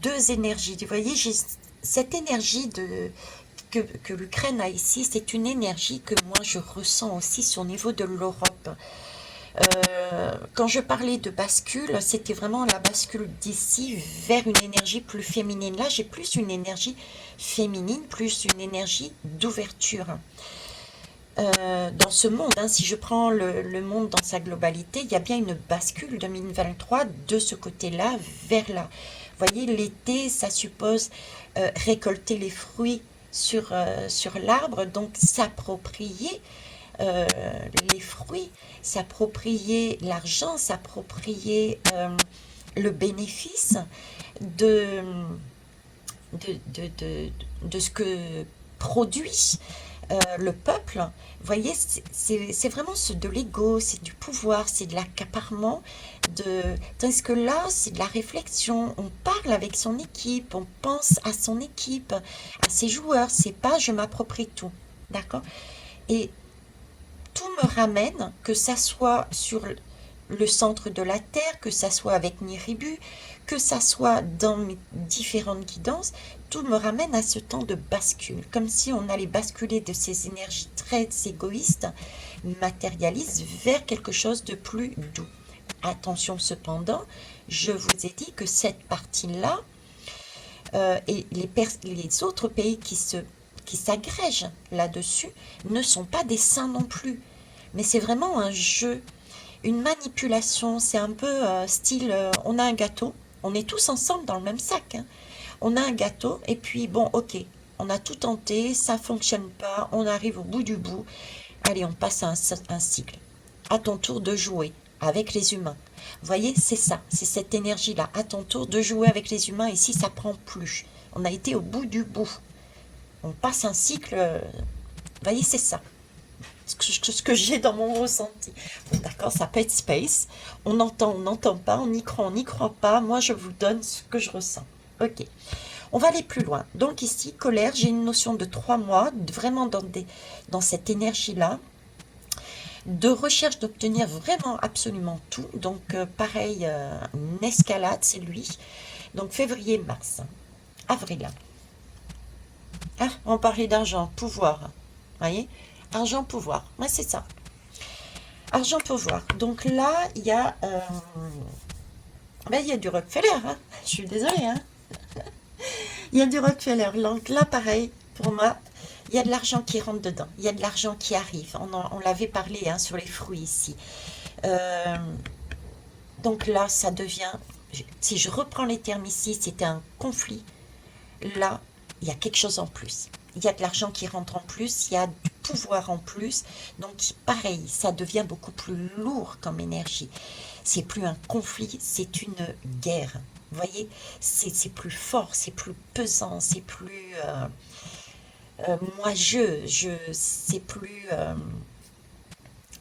[SPEAKER 1] deux énergies. Vous voyez, j'ai cette énergie que l'Ukraine a ici, c'est une énergie que moi je ressens aussi sur le niveau de l'Europe. Quand je parlais de bascule, c'était vraiment la bascule d'ici vers une énergie plus féminine. Là, j'ai plus une énergie féminine, plus une énergie d'ouverture. Dans ce monde, hein, si je prends le monde dans sa globalité, il y a bien une bascule 2023 de ce côté-là vers là. Vous voyez, l'été, ça suppose récolter les fruits sur l'arbre, donc s'approprier euh, les fruits, s'approprier l'argent, s'approprier le bénéfice de, de ce que produit le peuple. Vous voyez, c'est vraiment de l'ego, c'est du pouvoir, c'est de l'accaparement. Tandis que là, c'est de la réflexion. On parle avec son équipe, on pense à son équipe, à ses joueurs. C'est pas je m'approprie tout. D'accord? Et tout me ramène, que ça soit sur le centre de la Terre, que ça soit avec Niribu, que ça soit dans mes différentes guidances, tout me ramène à ce temps de bascule, comme si on allait basculer de ces énergies très égoïstes, matérialistes, vers quelque chose de plus doux. Attention cependant, je vous ai dit que cette partie-là, et les autres pays qui s'agrègent là-dessus, ne sont pas des saints non plus. Mais c'est vraiment un jeu, une manipulation. C'est un peu style, on a un gâteau, on est tous ensemble dans le même sac. Hein. On a un gâteau, et puis bon, ok, on a tout tenté, ça fonctionne pas, on arrive au bout du bout. Allez, on passe à un cycle. À ton tour de jouer avec les humains. Vous voyez, c'est ça, c'est cette énergie-là. À ton tour de jouer avec les humains, et si ça prend plus, on a été au bout du bout. On passe un cycle, vous voyez, c'est ça. Ce que j'ai dans mon ressenti. Bon, d'accord, ça peut être space. On entend, on n'entend pas, on n'y croit pas. Moi, je vous donne ce que je ressens. Ok. On va aller plus loin. Donc ici, colère, j'ai une notion de 3 mois, vraiment dans cette énergie-là, de recherche d'obtenir vraiment absolument tout. Donc pareil, une escalade, c'est lui. Donc février, mars, avril. Ah, on parlait d'argent, pouvoir. Vous voyez? Argent, pouvoir. Ouais, c'est ça. Argent, pouvoir. Donc là, il y a du Rockefeller. Hein. Je suis désolée. Hein. Il y a du Rockefeller. Donc là, pareil, pour moi, il y a de l'argent qui rentre dedans. Il y a de l'argent qui arrive. On l'avait parlé hein, sur les fruits ici. Euh, donc là, ça devient si je reprends les termes ici, c'était un conflit. Là, il y a quelque chose en plus. Il y a de l'argent qui rentre en plus, il y a du pouvoir en plus. Donc, pareil, ça devient beaucoup plus lourd comme énergie. C'est plus un conflit, c'est une guerre. Vous voyez, c'est plus fort, c'est plus pesant, c'est plus moi c'est plus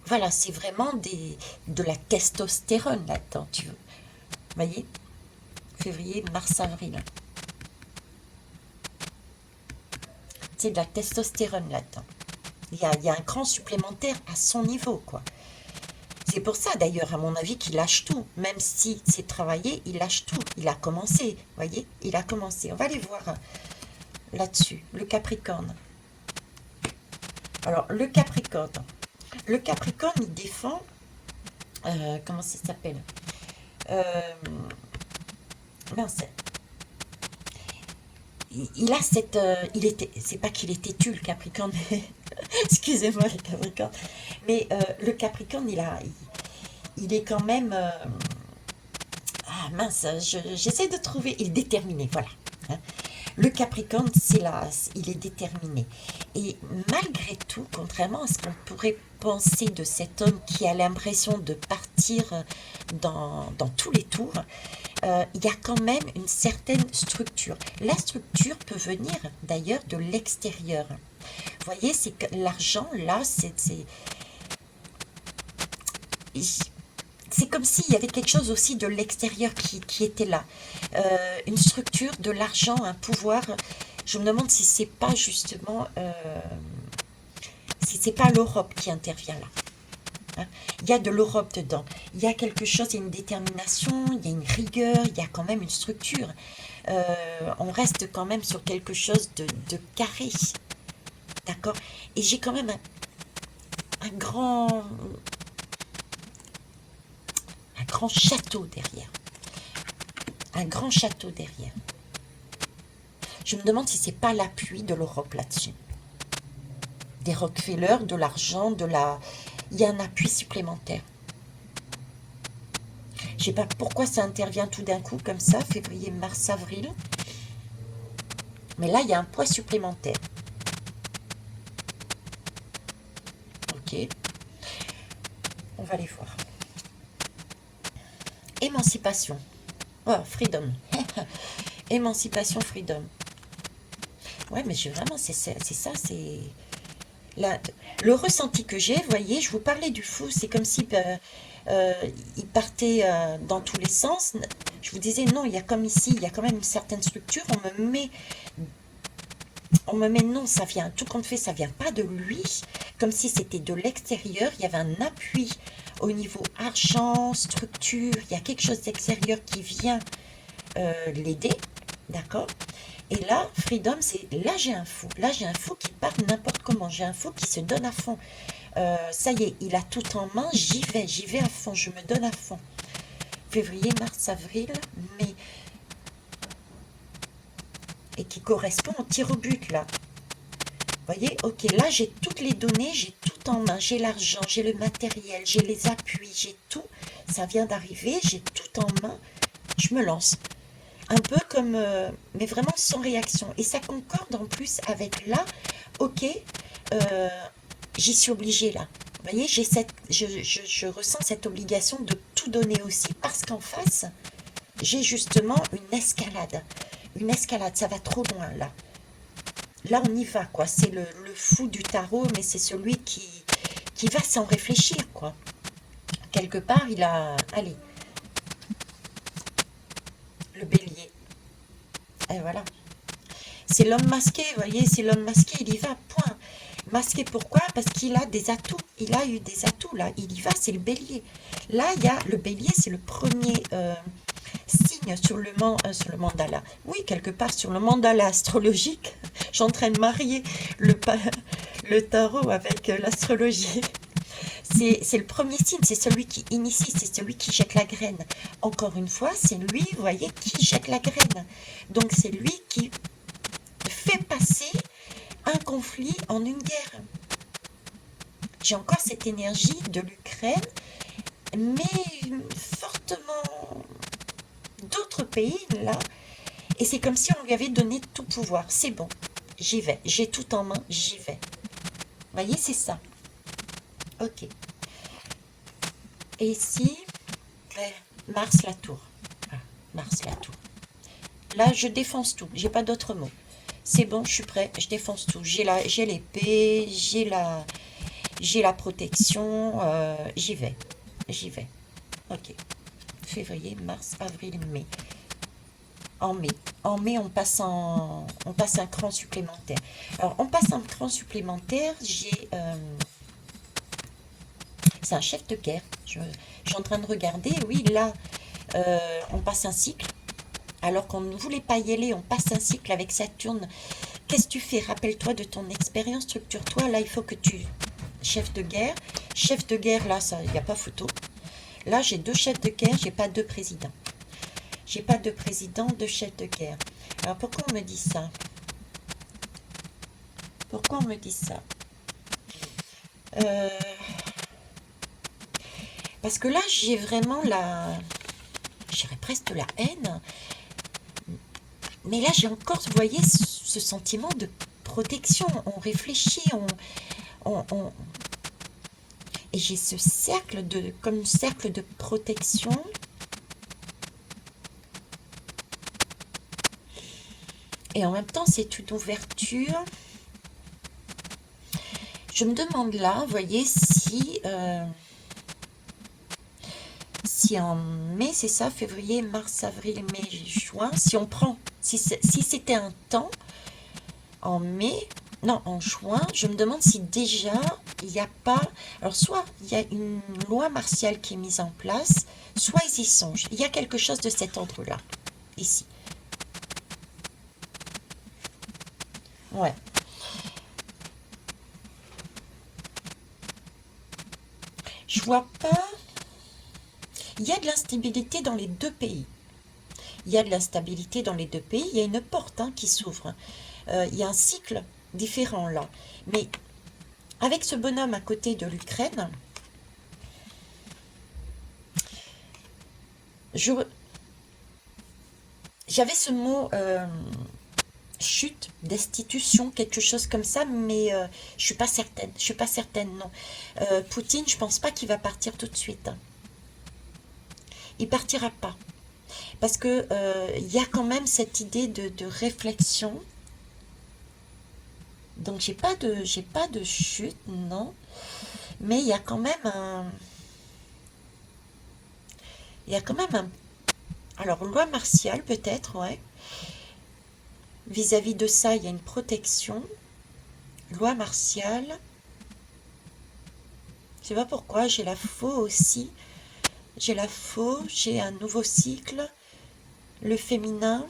[SPEAKER 1] voilà, c'est vraiment de la testostérone là-dedans, tu veux. Vous voyez, février, mars, avril. C'est de la testostérone là-dedans. Il y a un cran supplémentaire à son niveau, quoi. C'est pour ça, d'ailleurs, à mon avis, qu'il lâche tout. Même si c'est travaillé, il lâche tout. Il a commencé, vous voyez, il a commencé. On va aller voir là-dessus, le Capricorne. Alors, le Capricorne, il défend, comment ça s'appelle euh, mince, il a cette, c'est pas qu'il est têtu le Capricorne, mais excusez-moi le Capricorne, mais le Capricorne, il est quand même, ah mince, j'essaie de trouver, il est déterminé, voilà. Hein. Le Capricorne, c'est là, il est déterminé. Et malgré tout, contrairement à ce qu'on pourrait penser de cet homme qui a l'impression de partir dans tous les tours, il y a quand même une certaine structure. La structure peut venir d'ailleurs de l'extérieur. Vous voyez, c'est que l'argent, là, c'est comme s'il y avait quelque chose aussi de l'extérieur qui était là. Une structure, de l'argent, un pouvoir. Je me demande si c'est pas justement, si c'est pas l'Europe qui intervient là. Hein. Il y a de l'Europe dedans. Il y a quelque chose, il y a une détermination, il y a une rigueur, il y a quand même une structure. On reste quand même sur quelque chose de carré. D'accord. Et j'ai quand même un grand château derrière. Un grand château derrière. Je me demande si c'est pas l'appui de l'Europe là-dessus. Des Rockefeller, de l'argent, il y a un appui supplémentaire. Je sais pas pourquoi ça intervient tout d'un coup comme ça, février, mars, avril. Mais là, il y a un poids supplémentaire. Ok. On va les voir. Émancipation. Oh, freedom. Émancipation, freedom. Ouais, mais vraiment, c'est ça, c'est... Le ressenti que j'ai, vous voyez, je vous parlais du fou, c'est comme si il partait dans tous les sens. Je vous disais, non, il y a comme ici, il y a quand même une certaine structure. On me met, non, ça vient, tout compte fait, ça vient pas de lui, comme si c'était de l'extérieur. Il y avait un appui au niveau argent, structure, il y a quelque chose d'extérieur qui vient l'aider, d'accord. Et là, freedom, c'est là j'ai un fou. Là j'ai un fou qui part n'importe comment. J'ai un fou qui se donne à fond. Ça y est, il a tout en main. J'y vais à fond. Je me donne à fond. Février, mars, avril, mai. Et qui correspond au tir au but là. Vous voyez, ok, là j'ai toutes les données, j'ai tout en main. J'ai l'argent, j'ai le matériel, j'ai les appuis, j'ai tout. Ça vient d'arriver, j'ai tout en main. Je me lance. Un peu comme, mais vraiment sans réaction. Et ça concorde en plus avec là, ok, euh, j'y suis obligée là. Vous voyez, je ressens cette obligation de tout donner aussi parce qu'en face, j'ai justement une escalade. Une escalade, ça va trop loin là. Là, on y va, quoi. C'est le fou du tarot, mais c'est celui qui va sans réfléchir, quoi. Quelque part, il a... Allez, le bélier. Et voilà. C'est l'homme masqué, vous voyez, c'est l'homme masqué, il y va, point. Masqué pourquoi? Parce qu'il a des atouts, il a eu des atouts, là, il y va, c'est le bélier. Là, il y a le bélier, c'est le premier signe sur le mandala. Oui, quelque part sur le mandala astrologique, je suis en train de marier le tarot avec l'astrologie. C'est le premier signe, c'est celui qui initie, c'est celui qui jette la graine. Encore une fois, c'est lui, vous voyez, qui jette la graine. Donc c'est lui qui fait passer un conflit en une guerre. J'ai encore cette énergie de l'Ukraine, mais fortement d'autres pays, là, et c'est comme si on lui avait donné tout pouvoir. C'est bon, j'y vais, j'ai tout en main, j'y vais. Vous voyez, c'est ça. Ok. Et ici, Mars la tour. Ah, Mars la tour. Là, je défonce tout, j'ai pas d'autre mot. C'est bon, je suis prêt, je défonce tout. J'ai l'épée, j'ai la protection, j'y vais, j'y vais. Ok. Février, mars, avril, mai. En mai. En mai, on passe un cran supplémentaire. Alors, on passe un cran supplémentaire. C'est un chef de guerre. Je suis en train de regarder. Oui, là, on passe un cycle. Alors qu'on ne voulait pas y aller, on passe un cycle avec Saturne. Qu'est-ce que tu fais? Rappelle-toi de ton expérience, structure-toi. Là, il faut que tu... Chef de guerre. Chef de guerre, là, il n'y a pas photo. Là, j'ai deux chefs de guerre, j'ai pas deux présidents. J'ai pas de président, de chef de guerre. Alors, pourquoi on me dit ça? Pourquoi on me dit ça? Euh, Parce que là, j'ai vraiment j'irais presque la haine. Mais là, j'ai encore, vous voyez, ce sentiment de protection. On réfléchit, et j'ai ce cercle comme cercle de protection. Et en même temps, c'est une ouverture. Je me demande là, vous voyez, si en mai, c'est ça, février, mars, avril, mai, juin, si on prend, si c'était un temps, en mai, non, en juin, je me demande si déjà, il n'y a pas, alors soit il y a une loi martiale qui est mise en place, soit ils y songent. Il y a quelque chose de cet ordre-là, ici. Ouais. Je vois pas. Il y a de l'instabilité dans les deux pays. Il y a de l'instabilité dans les deux pays. Il y a une porte qui s'ouvre. Il y a un cycle différent là. Mais avec ce bonhomme à côté de l'Ukraine, j'avais ce mot chute, destitution, quelque chose comme ça, mais je suis pas certaine. Je suis pas certaine, non. Poutine, je pense pas qu'il va partir tout de suite. Il partira pas. Parce que il y a quand même cette idée de réflexion. Donc j'ai pas de chute, non. Mais il y a quand même il y a quand même un, alors loi martiale peut-être, ouais. Vis-à-vis de ça, il y a une protection. Loi martiale. Je sais pas pourquoi, j'ai la faux aussi. J'ai la faux, j'ai un nouveau cycle. Le féminin.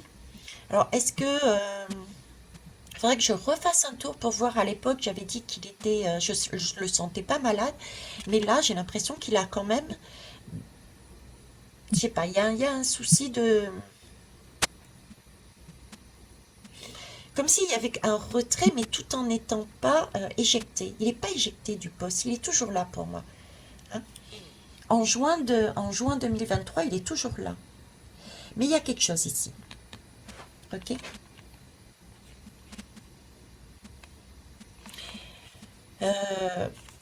[SPEAKER 1] Alors est-ce que faudrait que je refasse un tour pour voir. À l'époque, j'avais dit qu'il était, je le sentais pas malade, mais là, j'ai l'impression qu'il a quand même, je sais pas, il y a un souci de, comme s'il y avait un retrait, mais tout en n'étant pas éjecté. Il n'est pas éjecté du poste, il est toujours là pour moi. Hein. En juin 2023, il est toujours là. Mais il y a quelque chose ici. Ok.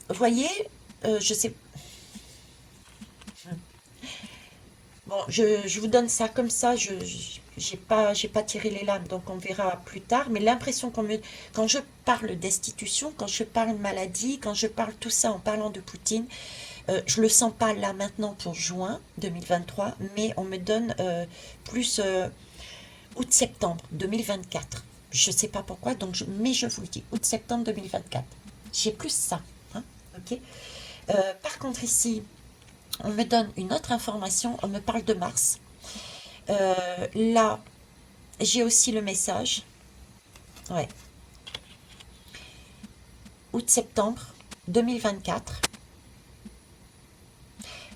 [SPEAKER 1] Vous voyez, je sais. Bon, je vous donne ça comme ça, j'ai pas tiré les lames, donc on verra plus tard. Mais l'impression quand je parle destitution, quand je parle maladie, quand je parle tout ça en parlant de Poutine, je le sens pas là maintenant pour juin 2023, mais on me donne plus août-septembre 2024. Je sais pas pourquoi, mais je vous le dis, août-septembre 2024. J'ai plus ça, hein, ok. Par contre ici, on me donne une autre information, on me parle de Mars. Là, j'ai aussi le message. Ouais. Août-septembre 2024.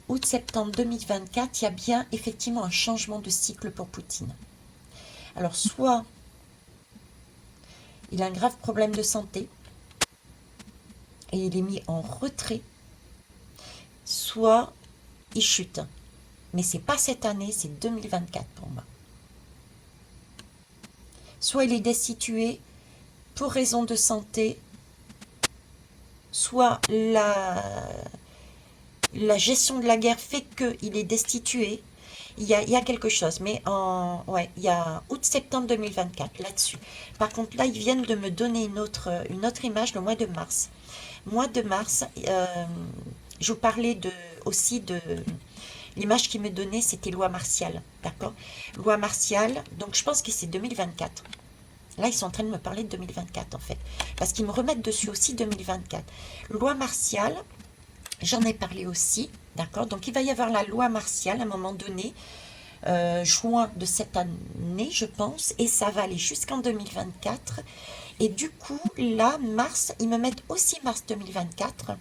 [SPEAKER 1] Août-septembre 2024, il y a bien effectivement un changement de cycle pour Poutine. Alors, soit il a un grave problème de santé et il est mis en retrait, soit il chute. mais c'est pas cette année, c'est 2024 pour moi. Soit il est destitué pour raison de santé, soit la gestion de la guerre fait qu'il est destitué. Il y a quelque chose, mais ouais, il y a août-septembre 2024 là-dessus. Par contre, là, ils viennent de me donner une autre image le mois de mars. Mois de mars, je vous parlais aussi de l'image qui me donnait, c'était loi martiale, d'accord? Loi martiale, donc je pense que c'est 2024. Là, ils sont en train de me parler de 2024 en fait, parce qu'ils me remettent dessus aussi 2024. Loi martiale, j'en ai parlé aussi, d'accord? Donc il va y avoir la loi martiale à un moment donné, juin de cette année, je pense, et ça va aller jusqu'en 2024. Et du coup, là, mars, ils me mettent aussi mars 2024.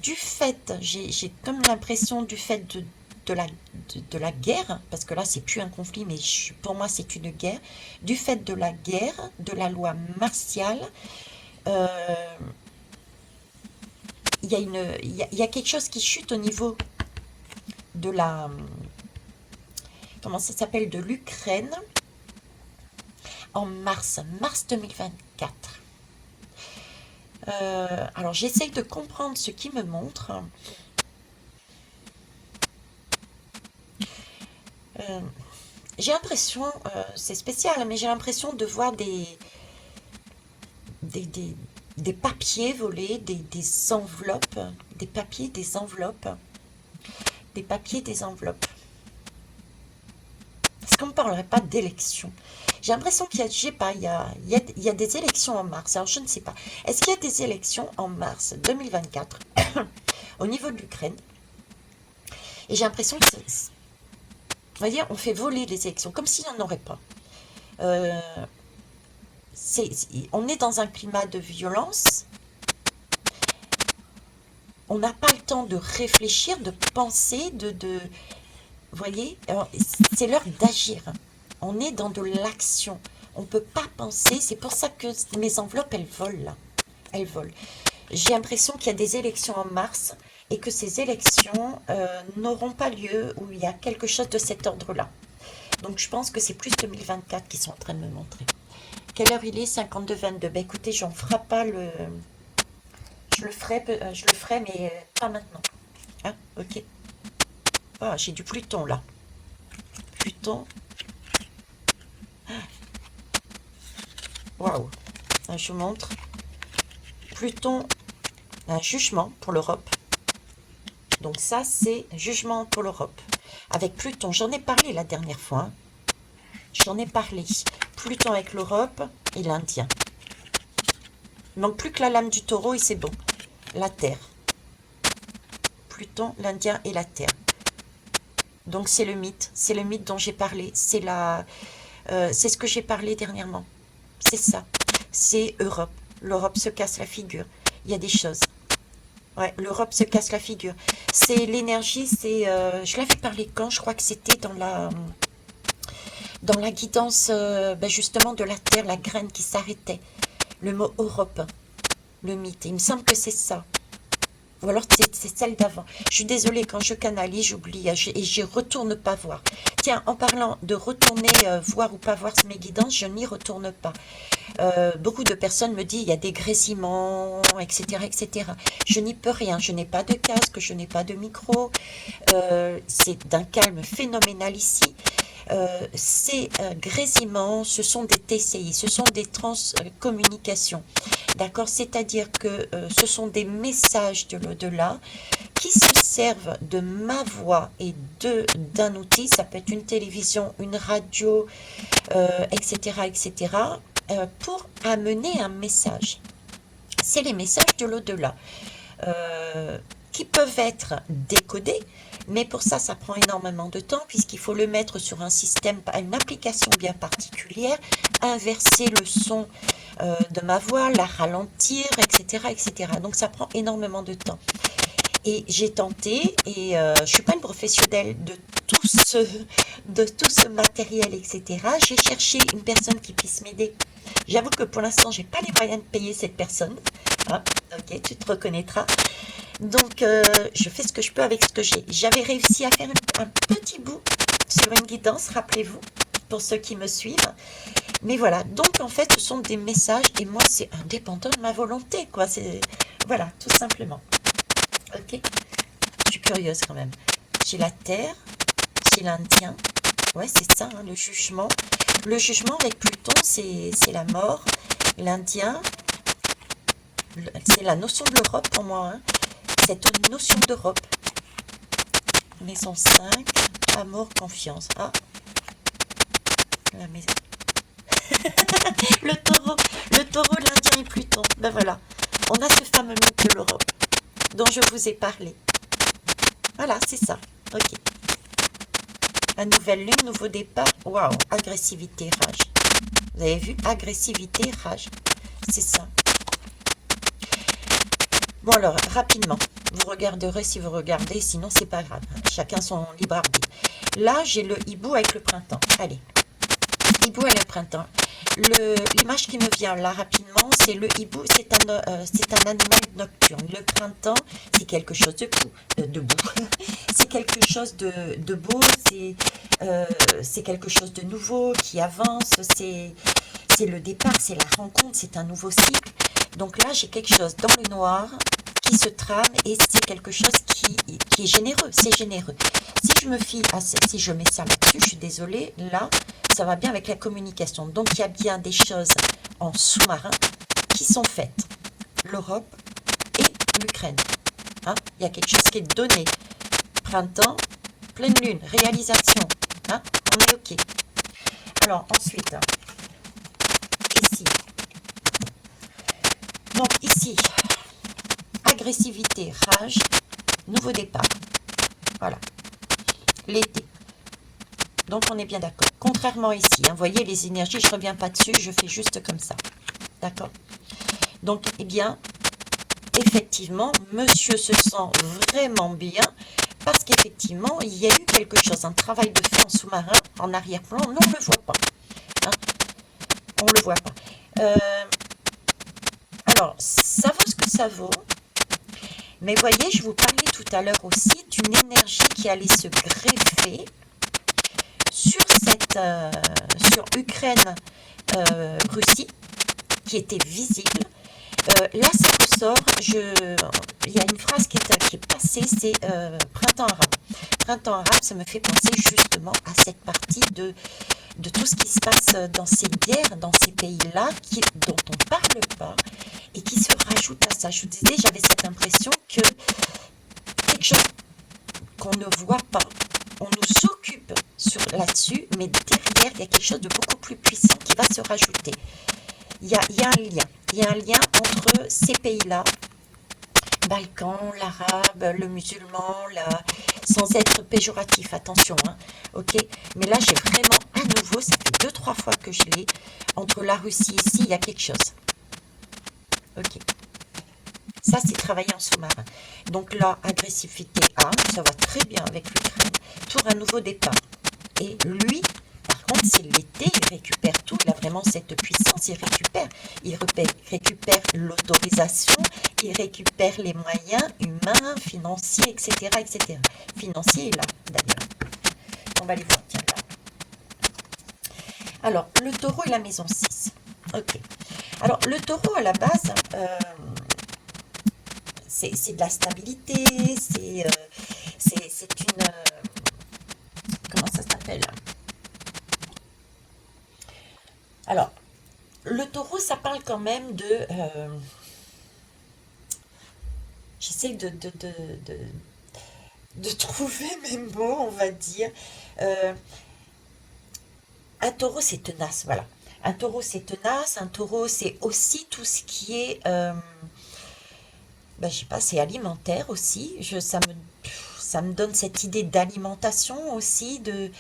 [SPEAKER 1] Du fait, j'ai comme l'impression du fait de la guerre, parce que là, c'est plus un conflit, mais pour moi, c'est une guerre. Du fait de la guerre, de la loi martiale, euh, il y a quelque chose qui chute au niveau de comment ça s'appelle, de l'Ukraine en mars 2024. Alors j'essaye de comprendre ce qui me montre. Euh, j'ai l'impression, c'est spécial, mais j'ai l'impression de voir des, des, des papiers volés, des enveloppes, des papiers, des enveloppes, des papiers, des enveloppes. Est-ce qu'on ne parlerait pas d'élections? J'ai l'impression qu'il y a, je sais pas, il y a des élections en mars. Alors, je ne sais pas. Est-ce qu'il y a des élections en mars 2024 au niveau de l'Ukraine? Et j'ai l'impression que, vous voyez, on fait voler les élections, comme s'il n'y en aurait pas. Euh, on est dans un climat de violence. On n'a pas le temps de réfléchir, de penser, vous voyez, c'est l'heure d'agir. On est dans de l'action. On ne peut pas penser. C'est pour ça que mes enveloppes, elles volent là. Elles volent. J'ai l'impression qu'il y a des élections en mars et que ces élections n'auront pas lieu où il y a quelque chose de cet ordre-là. Donc je pense que c'est plus 2024 qu'ils sont en train de me montrer. Quelle heure il est? 52-22. Ben écoutez, j'en ferai pas le... Je le ferai, mais pas maintenant. Hein? Ok. Ah, j'ai du Pluton là. Pluton. Waouh. Je vous montre. Pluton, un jugement pour l'Europe. Donc ça, c'est jugement pour l'Europe. Avec Pluton, j'en ai parlé la dernière fois. Hein. J'en ai parlé. Pluton avec l'Europe et l'Indien. Il manque plus que la lame du taureau et c'est bon. La Terre. Pluton, l'Indien et la Terre. Donc c'est le mythe dont j'ai parlé. C'est ce que j'ai parlé dernièrement. C'est ça. C'est Europe. L'Europe se casse la figure. Il y a des choses. Ouais, l'Europe se casse la figure. C'est l'énergie, je l'avais parlé quand, je crois que c'était dans la guidance, justement, de la Terre, la graine qui s'arrêtait. Le mot Europe, le mythe. Il me semble que c'est ça. Ou alors c'est celle d'avant. Je suis désolée, quand je canalise, j'oublie et je retourne pas voir. Tiens, en parlant de retourner voir ou pas voir mes guidances, je n'y retourne pas. Beaucoup de personnes me disent il y a des grésillements, etc., etc. Je n'y peux rien. Je n'ai pas de casque, je n'ai pas de micro. C'est d'un calme phénoménal ici. Ces grésillements, ce sont des TCI, ce sont des transcommunications. D'accord? C'est-à-dire que ce sont des messages de l'au-delà qui se servent de ma voix et d'un outil. Ça peut être une télévision, une radio, etc., etc., pour amener un message. C'est les messages de l'au-delà qui peuvent être décodés, mais pour ça, ça prend énormément de temps puisqu'il faut le mettre sur un système, une application bien particulière, inverser le son de ma voix, la ralentir, etc., etc. Donc ça prend énormément de temps. Et j'ai tenté, et je ne suis pas une professionnelle de tout ce matériel, etc. J'ai cherché une personne qui puisse m'aider. J'avoue que pour l'instant, j'ai pas les moyens de payer cette personne. Ah, ok, tu te reconnaîtras. Donc, je fais ce que je peux avec ce que j'ai. J'avais réussi à faire un petit bout sur une guidance, rappelez-vous, pour ceux qui me suivent. Mais voilà, donc en fait, ce sont des messages, et moi, c'est indépendant de ma volonté, quoi. C'est, voilà, tout simplement. Ok, je suis curieuse quand même. J'ai la Terre, j'ai l'Indien. Ouais, c'est ça, hein, le jugement. Le jugement avec Pluton, c'est la mort. L'Indien, c'est la notion de l'Europe pour moi, hein. Cette notion d'Europe. Maison 5, amour, confiance. Ah, la maison. Le taureau, l'Indien et Pluton. Ben voilà, on a ce fameux mythe de l'Europe dont je vous ai parlé. Voilà, c'est ça. Ok. La nouvelle lune, nouveau départ. Waouh, agressivité, rage. Vous avez vu? Agressivité, rage. C'est ça. Bon alors, rapidement. Vous regarderez si vous regardez, sinon c'est pas grave. Chacun son libre arbitre. Là, j'ai le hibou avec le printemps. Allez. Hibou et le printemps. L'image qui me vient là rapidement, c'est le hibou, c'est un animal nocturne. Le printemps, c'est quelque chose de beau. C'est quelque chose de beau, c'est quelque chose de nouveau qui avance, c'est le départ, c'est la rencontre, c'est un nouveau cycle. Donc là, j'ai quelque chose dans le noir qui se trame et c'est quelque chose qui est généreux, c'est généreux. Si je me fie à si je mets ça là-dessus, je suis désolée, là, ça va bien avec la communication. Donc, il y a bien des choses en sous-marin qui sont faites. L'Europe et l'Ukraine. Hein, il y a quelque chose qui est donné. Printemps, pleine lune, réalisation. Hein, on est OK. Alors, ensuite, ici. Donc, ici, agressivité, rage, nouveau départ. Voilà. L'été. Donc, on est bien d'accord. Contrairement ici, hein, vous voyez les énergies, je ne reviens pas dessus, je fais juste comme ça. D'accord? Donc, eh bien, effectivement, monsieur se sent vraiment bien parce qu'effectivement, il y a eu quelque chose, un travail de fait en sous-marin, en arrière-plan, mais on ne le voit pas. Hein, on ne le voit pas. Alors, ça vaut ce que ça vaut. Mais voyez, je vous parlais tout à l'heure aussi d'une énergie qui allait se greffer sur sur Ukraine, Russie, qui était visible. Là, ça ressort. Il y a une phrase qui est passée, c'est printemps arabe. Printemps arabe, ça me fait penser justement à cette partie de tout ce qui se passe dans ces guerres, dans ces pays-là, dont on ne parle pas et qui se rajoute à ça. Je vous disais, j'avais cette impression que quelque chose qu'on ne voit pas, on nous occupe là-dessus, mais derrière, il y a quelque chose de beaucoup plus puissant qui va se rajouter. Il y a un lien. Il y a un lien entre ces pays-là, Balkans, l'arabe, le musulman, sans être péjoratif, attention, hein, ok. Mais là, j'ai vraiment, à nouveau, ça fait 2-3 fois que je l'ai, entre la Russie et ici, il y a quelque chose. Ok. Ça, c'est travailler en sous-marin. Donc là, agressivité A, ça va très bien avec l'Ukraine, pour un nouveau départ. Et lui, par contre, c'est l'été, il récupère tout, il a vraiment cette puissance, il récupère l'autorisation, il récupère les moyens humains, financiers, etc., etc. Financiers, là, d'ailleurs. On va les voir, tiens, là. Alors, le taureau et la maison 6. Ok. Alors, le taureau, à la base, c'est de la stabilité, c'est une... comment ça s'appelle? Alors, le taureau, ça parle quand même de... j'essaie de trouver mes mots, on va dire. Euh, un taureau, c'est tenace, voilà. Un taureau, c'est tenace. Un taureau, c'est aussi tout ce qui est... ben, je sais pas, c'est alimentaire aussi. Ça me donne cette idée d'alimentation aussi, de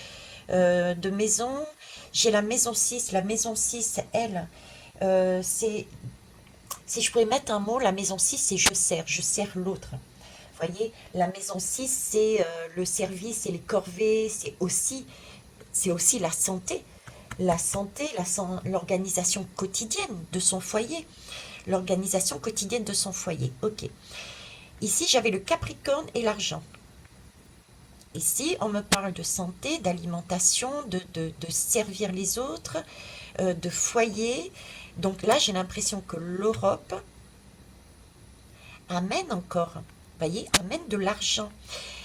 [SPEAKER 1] maison. J'ai la maison 6. La maison 6, elle, c'est... Si je pourrais mettre un mot, la maison 6, c'est je sers l'autre. Vous voyez, la maison 6, c'est le service et les corvées, c'est aussi la santé, l'organisation quotidienne de son foyer. L'organisation quotidienne de son foyer, ok. Ici, j'avais le Capricorne et l'argent. Ici, on me parle de santé, d'alimentation, de servir les autres, de foyer. Donc là, j'ai l'impression que l'Europe amène encore, vous voyez, amène de l'argent.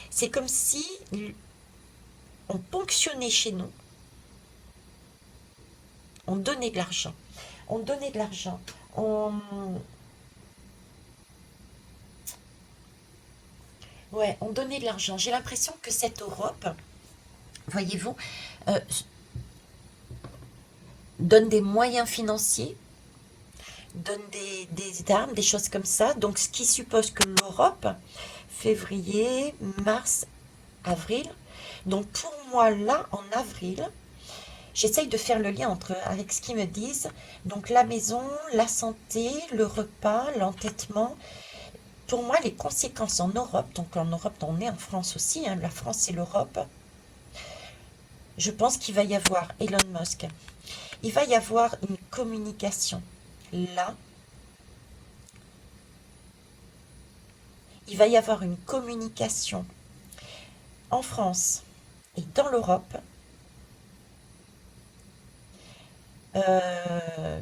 [SPEAKER 1] C'est comme si on ponctionnait chez nous, on donnait de l'argent. On donnait de l'argent. On... Ouais, on donnait de l'argent. J'ai l'impression que cette Europe, voyez-vous, euh, donne des moyens financiers, donne des armes, des choses comme ça. Donc, ce qui suppose que l'Europe, février, mars, avril. Donc, pour moi, là, en avril, j'essaye de faire le lien avec ce qu'ils me disent. Donc, la maison, la santé, le repas, l'entêtement. Pour moi, les conséquences en Europe, donc en Europe, on est en France aussi, hein, la France et l'Europe, je pense qu'il va y avoir Elon Musk. Il va y avoir une communication. Là, il va y avoir une communication en France et dans l'Europe euh,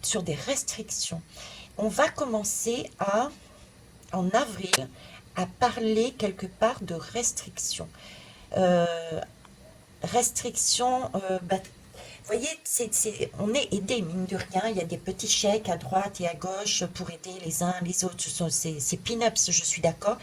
[SPEAKER 1] sur des restrictions. On va commencer en avril, à parler quelque part de restrictions. Euh, restrictions, vous voyez, on est aidé, mine de rien. Il y a des petits chèques à droite et à gauche pour aider les uns les autres. C'est peanuts, je suis d'accord.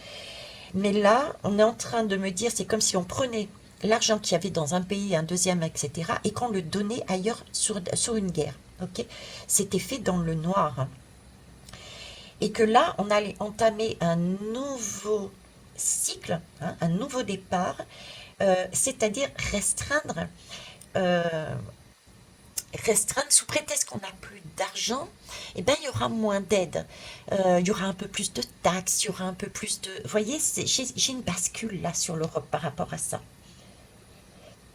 [SPEAKER 1] Mais là, on est en train de me dire, c'est comme si on prenait l'argent qu'il y avait dans un pays, un deuxième, etc., et qu'on le donnait ailleurs sur une guerre. Ok. C'était fait dans le noir. Et que là, on allait entamer un nouveau cycle, hein, un nouveau départ, c'est-à-dire euh, restreindre sous prétexte qu'on n'a plus d'argent, eh ben, il y aura moins d'aide. Il y aura un peu plus de taxes, il y aura un peu plus de... Vous voyez, j'ai une bascule là sur l'Europe par rapport à ça.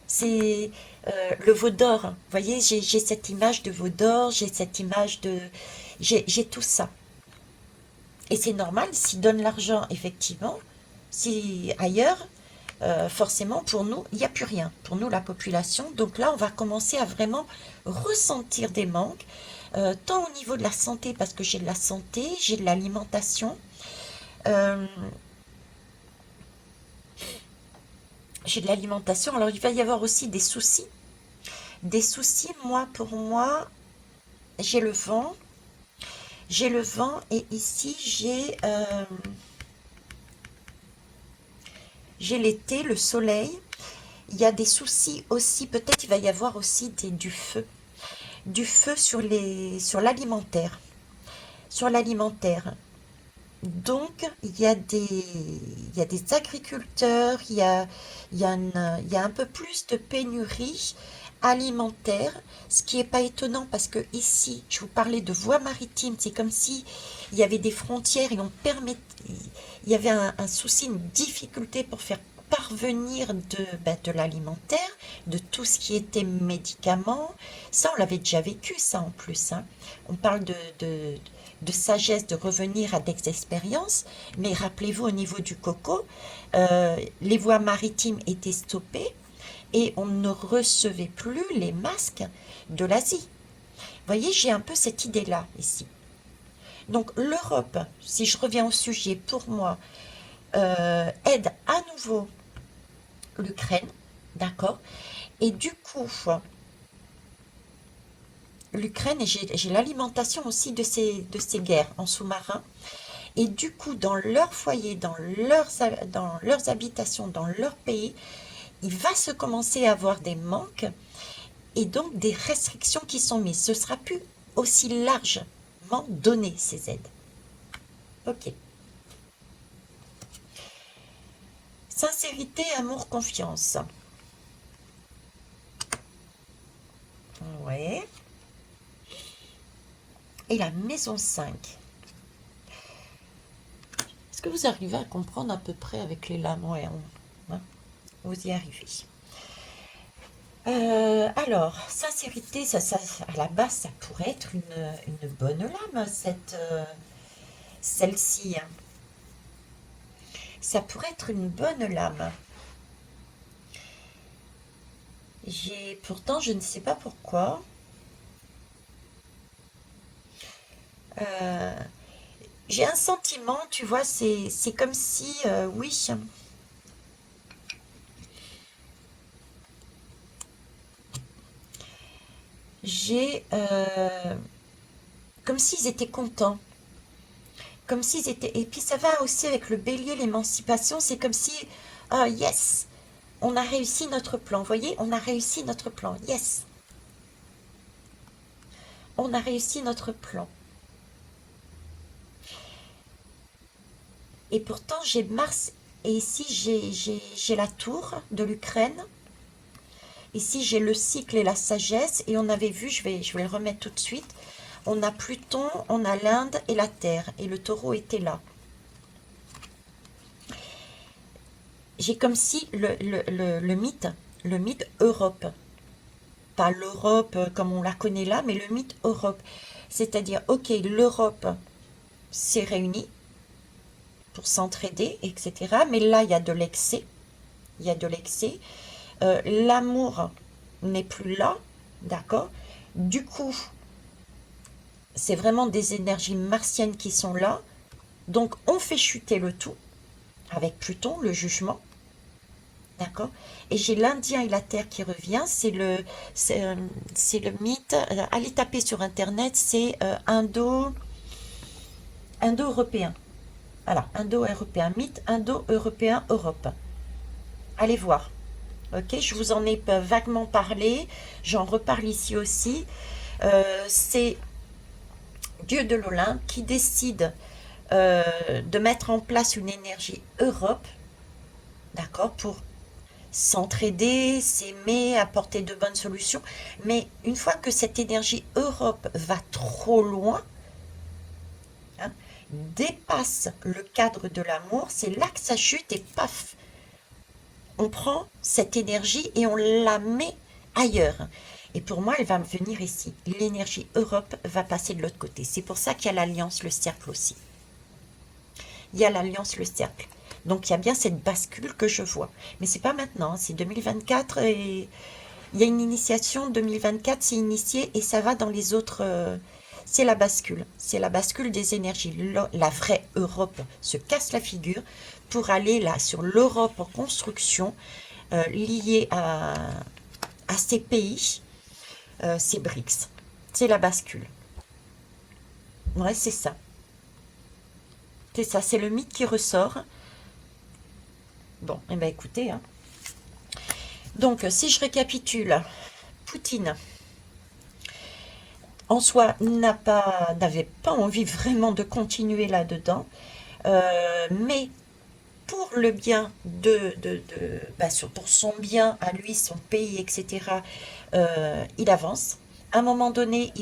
[SPEAKER 1] C'est le veau d'or. Vous voyez, j'ai cette image de veau d'or, j'ai cette image de... J'ai tout ça. Et c'est normal, s'ils donnent l'argent, effectivement, si ailleurs, forcément, pour nous, il n'y a plus rien. Pour nous, la population. Donc là, on va commencer à vraiment ressentir des manques, tant au niveau de la santé, parce que j'ai de la santé, j'ai de l'alimentation, euh, j'ai de l'alimentation. Alors, il va y avoir aussi des soucis. Des soucis, moi, pour moi, j'ai le vent. J'ai le vent et ici, j'ai l'été, le soleil. Il y a des soucis aussi, peut-être il va y avoir aussi du feu. Du feu sur l'alimentaire. Sur l'alimentaire. Donc, il y a des agriculteurs, il y a un peu plus de pénurie alimentaire, ce qui n'est pas étonnant parce que ici, je vous parlais de voies maritimes, c'est comme si il y avait des frontières et il y avait un souci, une difficulté pour faire parvenir de l'alimentaire, de tout ce qui était médicaments. Ça, on l'avait déjà vécu, ça en plus, hein. On parle de sagesse, de revenir à des expériences, mais rappelez-vous, au niveau du coco, les voies maritimes étaient stoppées et on ne recevait plus les masques de l'Asie. Vous voyez, j'ai un peu cette idée-là ici. Donc l'Europe, si je reviens au sujet, pour moi, aide à nouveau l'Ukraine, d'accord. Et du coup, l'Ukraine, et j'ai l'alimentation aussi de ces guerres en sous-marin. Et du coup, dans leur foyer, dans leurs habitations, dans leur pays, il va se commencer à avoir des manques et donc des restrictions qui sont mises. Ce sera plus aussi largement donné, ces aides. Ok. Sincérité, amour, confiance. Ouais. Et la maison 5. Est-ce que vous arrivez à comprendre à peu près avec les lames? Ouais, hein, vous y arrivez. Alors, sincérité, à la base, ça pourrait être une bonne lame, celle-ci, hein. Ça pourrait être une bonne lame. Pourtant, je ne sais pas pourquoi. euh, j'ai un sentiment, tu vois, c'est comme si, oui, j'ai, comme s'ils étaient contents, comme s'ils étaient, et puis ça va aussi avec le bélier, l'émancipation, c'est comme si, ah, yes, on a réussi notre plan, vous voyez, on a réussi notre plan, yes, on a réussi notre plan. Et pourtant, j'ai Mars, et ici, j'ai la tour de l'Ukraine. Ici, j'ai le cycle et la sagesse. Et on avait vu, je vais le remettre tout de suite. On a Pluton, on a l'Inde et la Terre. Et le taureau était là. J'ai comme si le mythe Europe. Pas l'Europe comme on la connaît là, mais le mythe Europe. C'est-à-dire, ok, l'Europe s'est réunie pour s'entraider, etc. Mais là, il y a de l'excès. Il y a de l'excès. L'amour n'est plus là, d'accord? Du coup, c'est vraiment des énergies martiennes qui sont là. Donc, on fait chuter le tout avec Pluton, le jugement, d'accord? Et j'ai l'Indien et la Terre qui revient. C'est le mythe. Allez taper sur Internet, c'est indo-européen. Voilà, indo-européen, mythe indo-européen, Europe. Allez voir. Ok, je vous en ai vaguement parlé. J'en reparle ici aussi. C'est Dieu de l'Olympe qui décide de mettre en place une énergie Europe, d'accord, pour s'entraider, s'aimer, apporter de bonnes solutions. Mais une fois que cette énergie Europe va trop loin, hein, dépasse le cadre de l'amour, c'est là que ça chute et paf, on prend cette énergie et on la met ailleurs. Et pour moi, elle va me venir ici. L'énergie Europe va passer de l'autre côté. C'est pour ça qu'il y a l'alliance, le cercle aussi. Il y a l'alliance, le cercle. Donc il y a bien cette bascule que je vois. Mais c'est pas maintenant, hein, c'est 2024 et il y a une initiation 2024, c'est initié et ça va dans les autres. C'est la bascule. C'est la bascule des énergies. La vraie Europe se casse la figure pour aller là sur l'Europe en construction liée à ces pays, ces BRICS. C'est la bascule. Ouais, c'est ça. C'est ça, c'est le mythe qui ressort. Bon, eh ben écoutez, hein. Donc, si je récapitule, Poutine, en soi, n'avait pas envie vraiment de continuer là-dedans, mais pour le bien pour son bien à lui, son pays, etc., il avance. À un moment donné,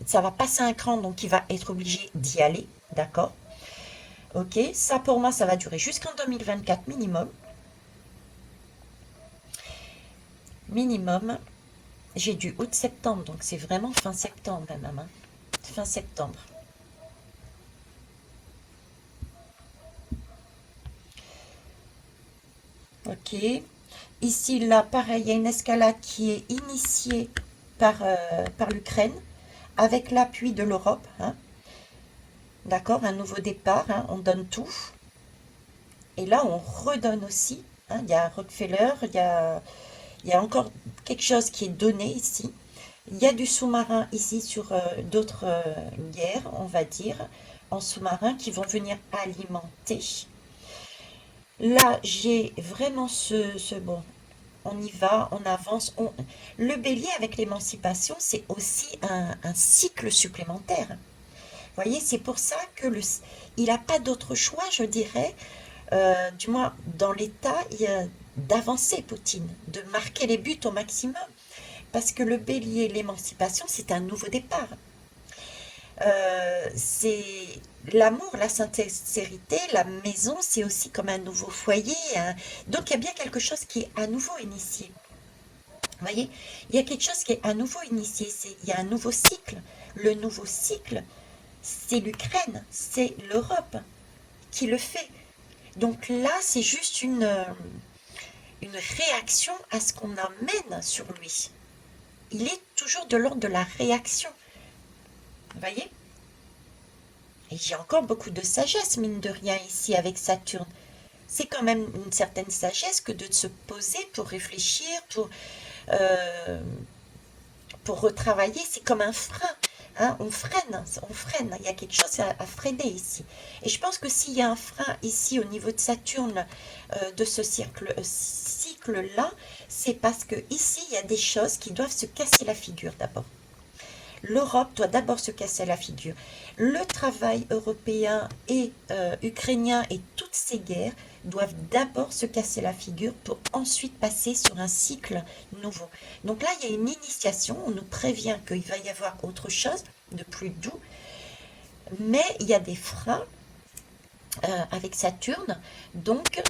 [SPEAKER 1] ça va passer un cran, donc il va être obligé d'y aller, d'accord? Ok, ça pour moi, ça va durer jusqu'en 2024 minimum. Minimum. J'ai du août-septembre, donc c'est vraiment fin septembre même, hein. Fin septembre. Ok. Ici, là, pareil, il y a une escalade qui est initiée par l'Ukraine avec l'appui de l'Europe, hein. D'accord, un nouveau départ, hein, on donne tout. Et là, on redonne aussi, hein. Il y a Rockefeller, il y a encore quelque chose qui est donné ici. Il y a du sous-marin ici sur d'autres guerres, on va dire, en sous-marin qui vont venir alimenter. Là, j'ai vraiment bon, on y va, on avance. Le bélier avec l'émancipation, c'est aussi un cycle supplémentaire. Vous voyez, c'est pour ça que il n'a pas d'autre choix, je dirais, du moins dans l'état, d'avancer, Poutine, de marquer les buts au maximum. Parce que le bélier, l'émancipation, c'est un nouveau départ. C'est l'amour, la sincérité, la maison, c'est aussi comme un nouveau foyer, hein. Donc il y a bien quelque chose qui est à nouveau initié. Vous voyez, il y a quelque chose qui est à nouveau initié. Il y a un nouveau cycle. Le nouveau cycle, c'est l'Ukraine, c'est l'Europe qui le fait. Donc là, c'est juste une réaction à ce qu'on amène sur lui. Il est toujours de l'ordre de la réaction. Vous voyez? Et j'ai encore beaucoup de sagesse, mine de rien, ici avec Saturne. C'est quand même une certaine sagesse que de se poser pour réfléchir, euh, pour retravailler. C'est comme un frein. Hein, on freine, on freine. Il y a quelque chose à freiner ici. Et je pense que s'il y a un frein ici au niveau de Saturne, de ce cycle-là, c'est parce que ici, il y a des choses qui doivent se casser la figure d'abord. L'Europe doit d'abord se casser la figure. Le travail européen et ukrainien et toutes ces guerres doivent d'abord se casser la figure pour ensuite passer sur un cycle nouveau. Donc là, il y a une initiation, on nous prévient qu'il va y avoir autre chose de plus doux, mais il y a des freins avec Saturne, donc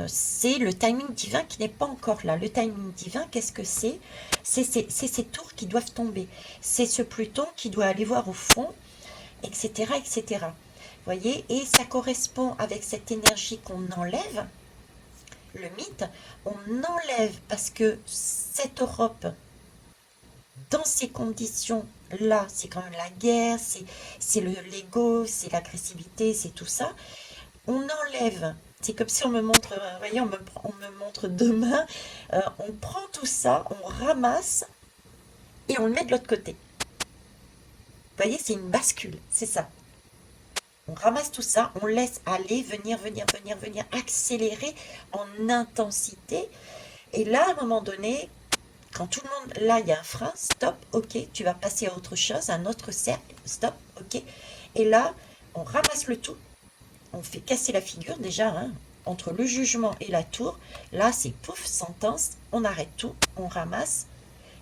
[SPEAKER 1] c'est le timing divin qui n'est pas encore là. Le timing divin, qu'est-ce que c'est? C'est ces tours qui doivent tomber. C'est ce Pluton qui doit aller voir au fond, etc., etc. Vous voyez? Et ça correspond avec cette énergie qu'on enlève, le mythe, on enlève parce que cette Europe, dans ces conditions-là, c'est quand même la guerre, c'est l'ego, c'est l'agressivité, c'est tout ça. On enlève, c'est comme si on me montre, vous voyez, on me montre deux mains, on prend tout ça, on ramasse et on le met de l'autre côté. Vous voyez, c'est une bascule, c'est ça. On ramasse tout ça, on laisse aller, venir, venir, venir, venir, accélérer en intensité. Et là, à un moment donné, quand tout le monde, là, il y a un frein, stop, ok, tu vas passer à autre chose, un autre cercle, stop, ok. Et là, on ramasse le tout, on fait casser la figure déjà, hein, entre le jugement et la tour. Là, c'est pouf, sentence, on arrête tout, on ramasse.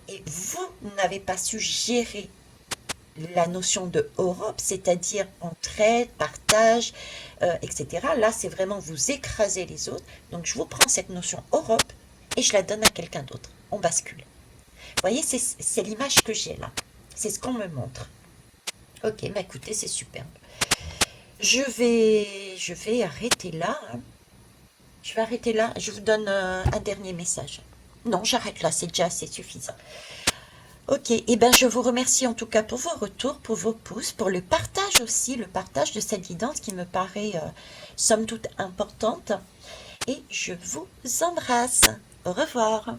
[SPEAKER 1] Et vous n'avez pas su gérer la notion de Europe, c'est-à-dire entraide, partage, etc. Là, c'est vraiment vous écraser les autres. Donc, je vous prends cette notion Europe et je la donne à quelqu'un d'autre. On bascule. Vous voyez, c'est l'image que j'ai là. C'est ce qu'on me montre. Ok, bah écoutez, c'est superbe. Je vais arrêter là, hein. Je vais arrêter là. Je vous donne un dernier message. Non, j'arrête là, c'est déjà assez suffisant. Ok, et eh ben je vous remercie en tout cas pour vos retours, pour vos pouces, pour le partage aussi, le partage de cette guidance qui me paraît somme toute importante. Et je vous embrasse. Au revoir.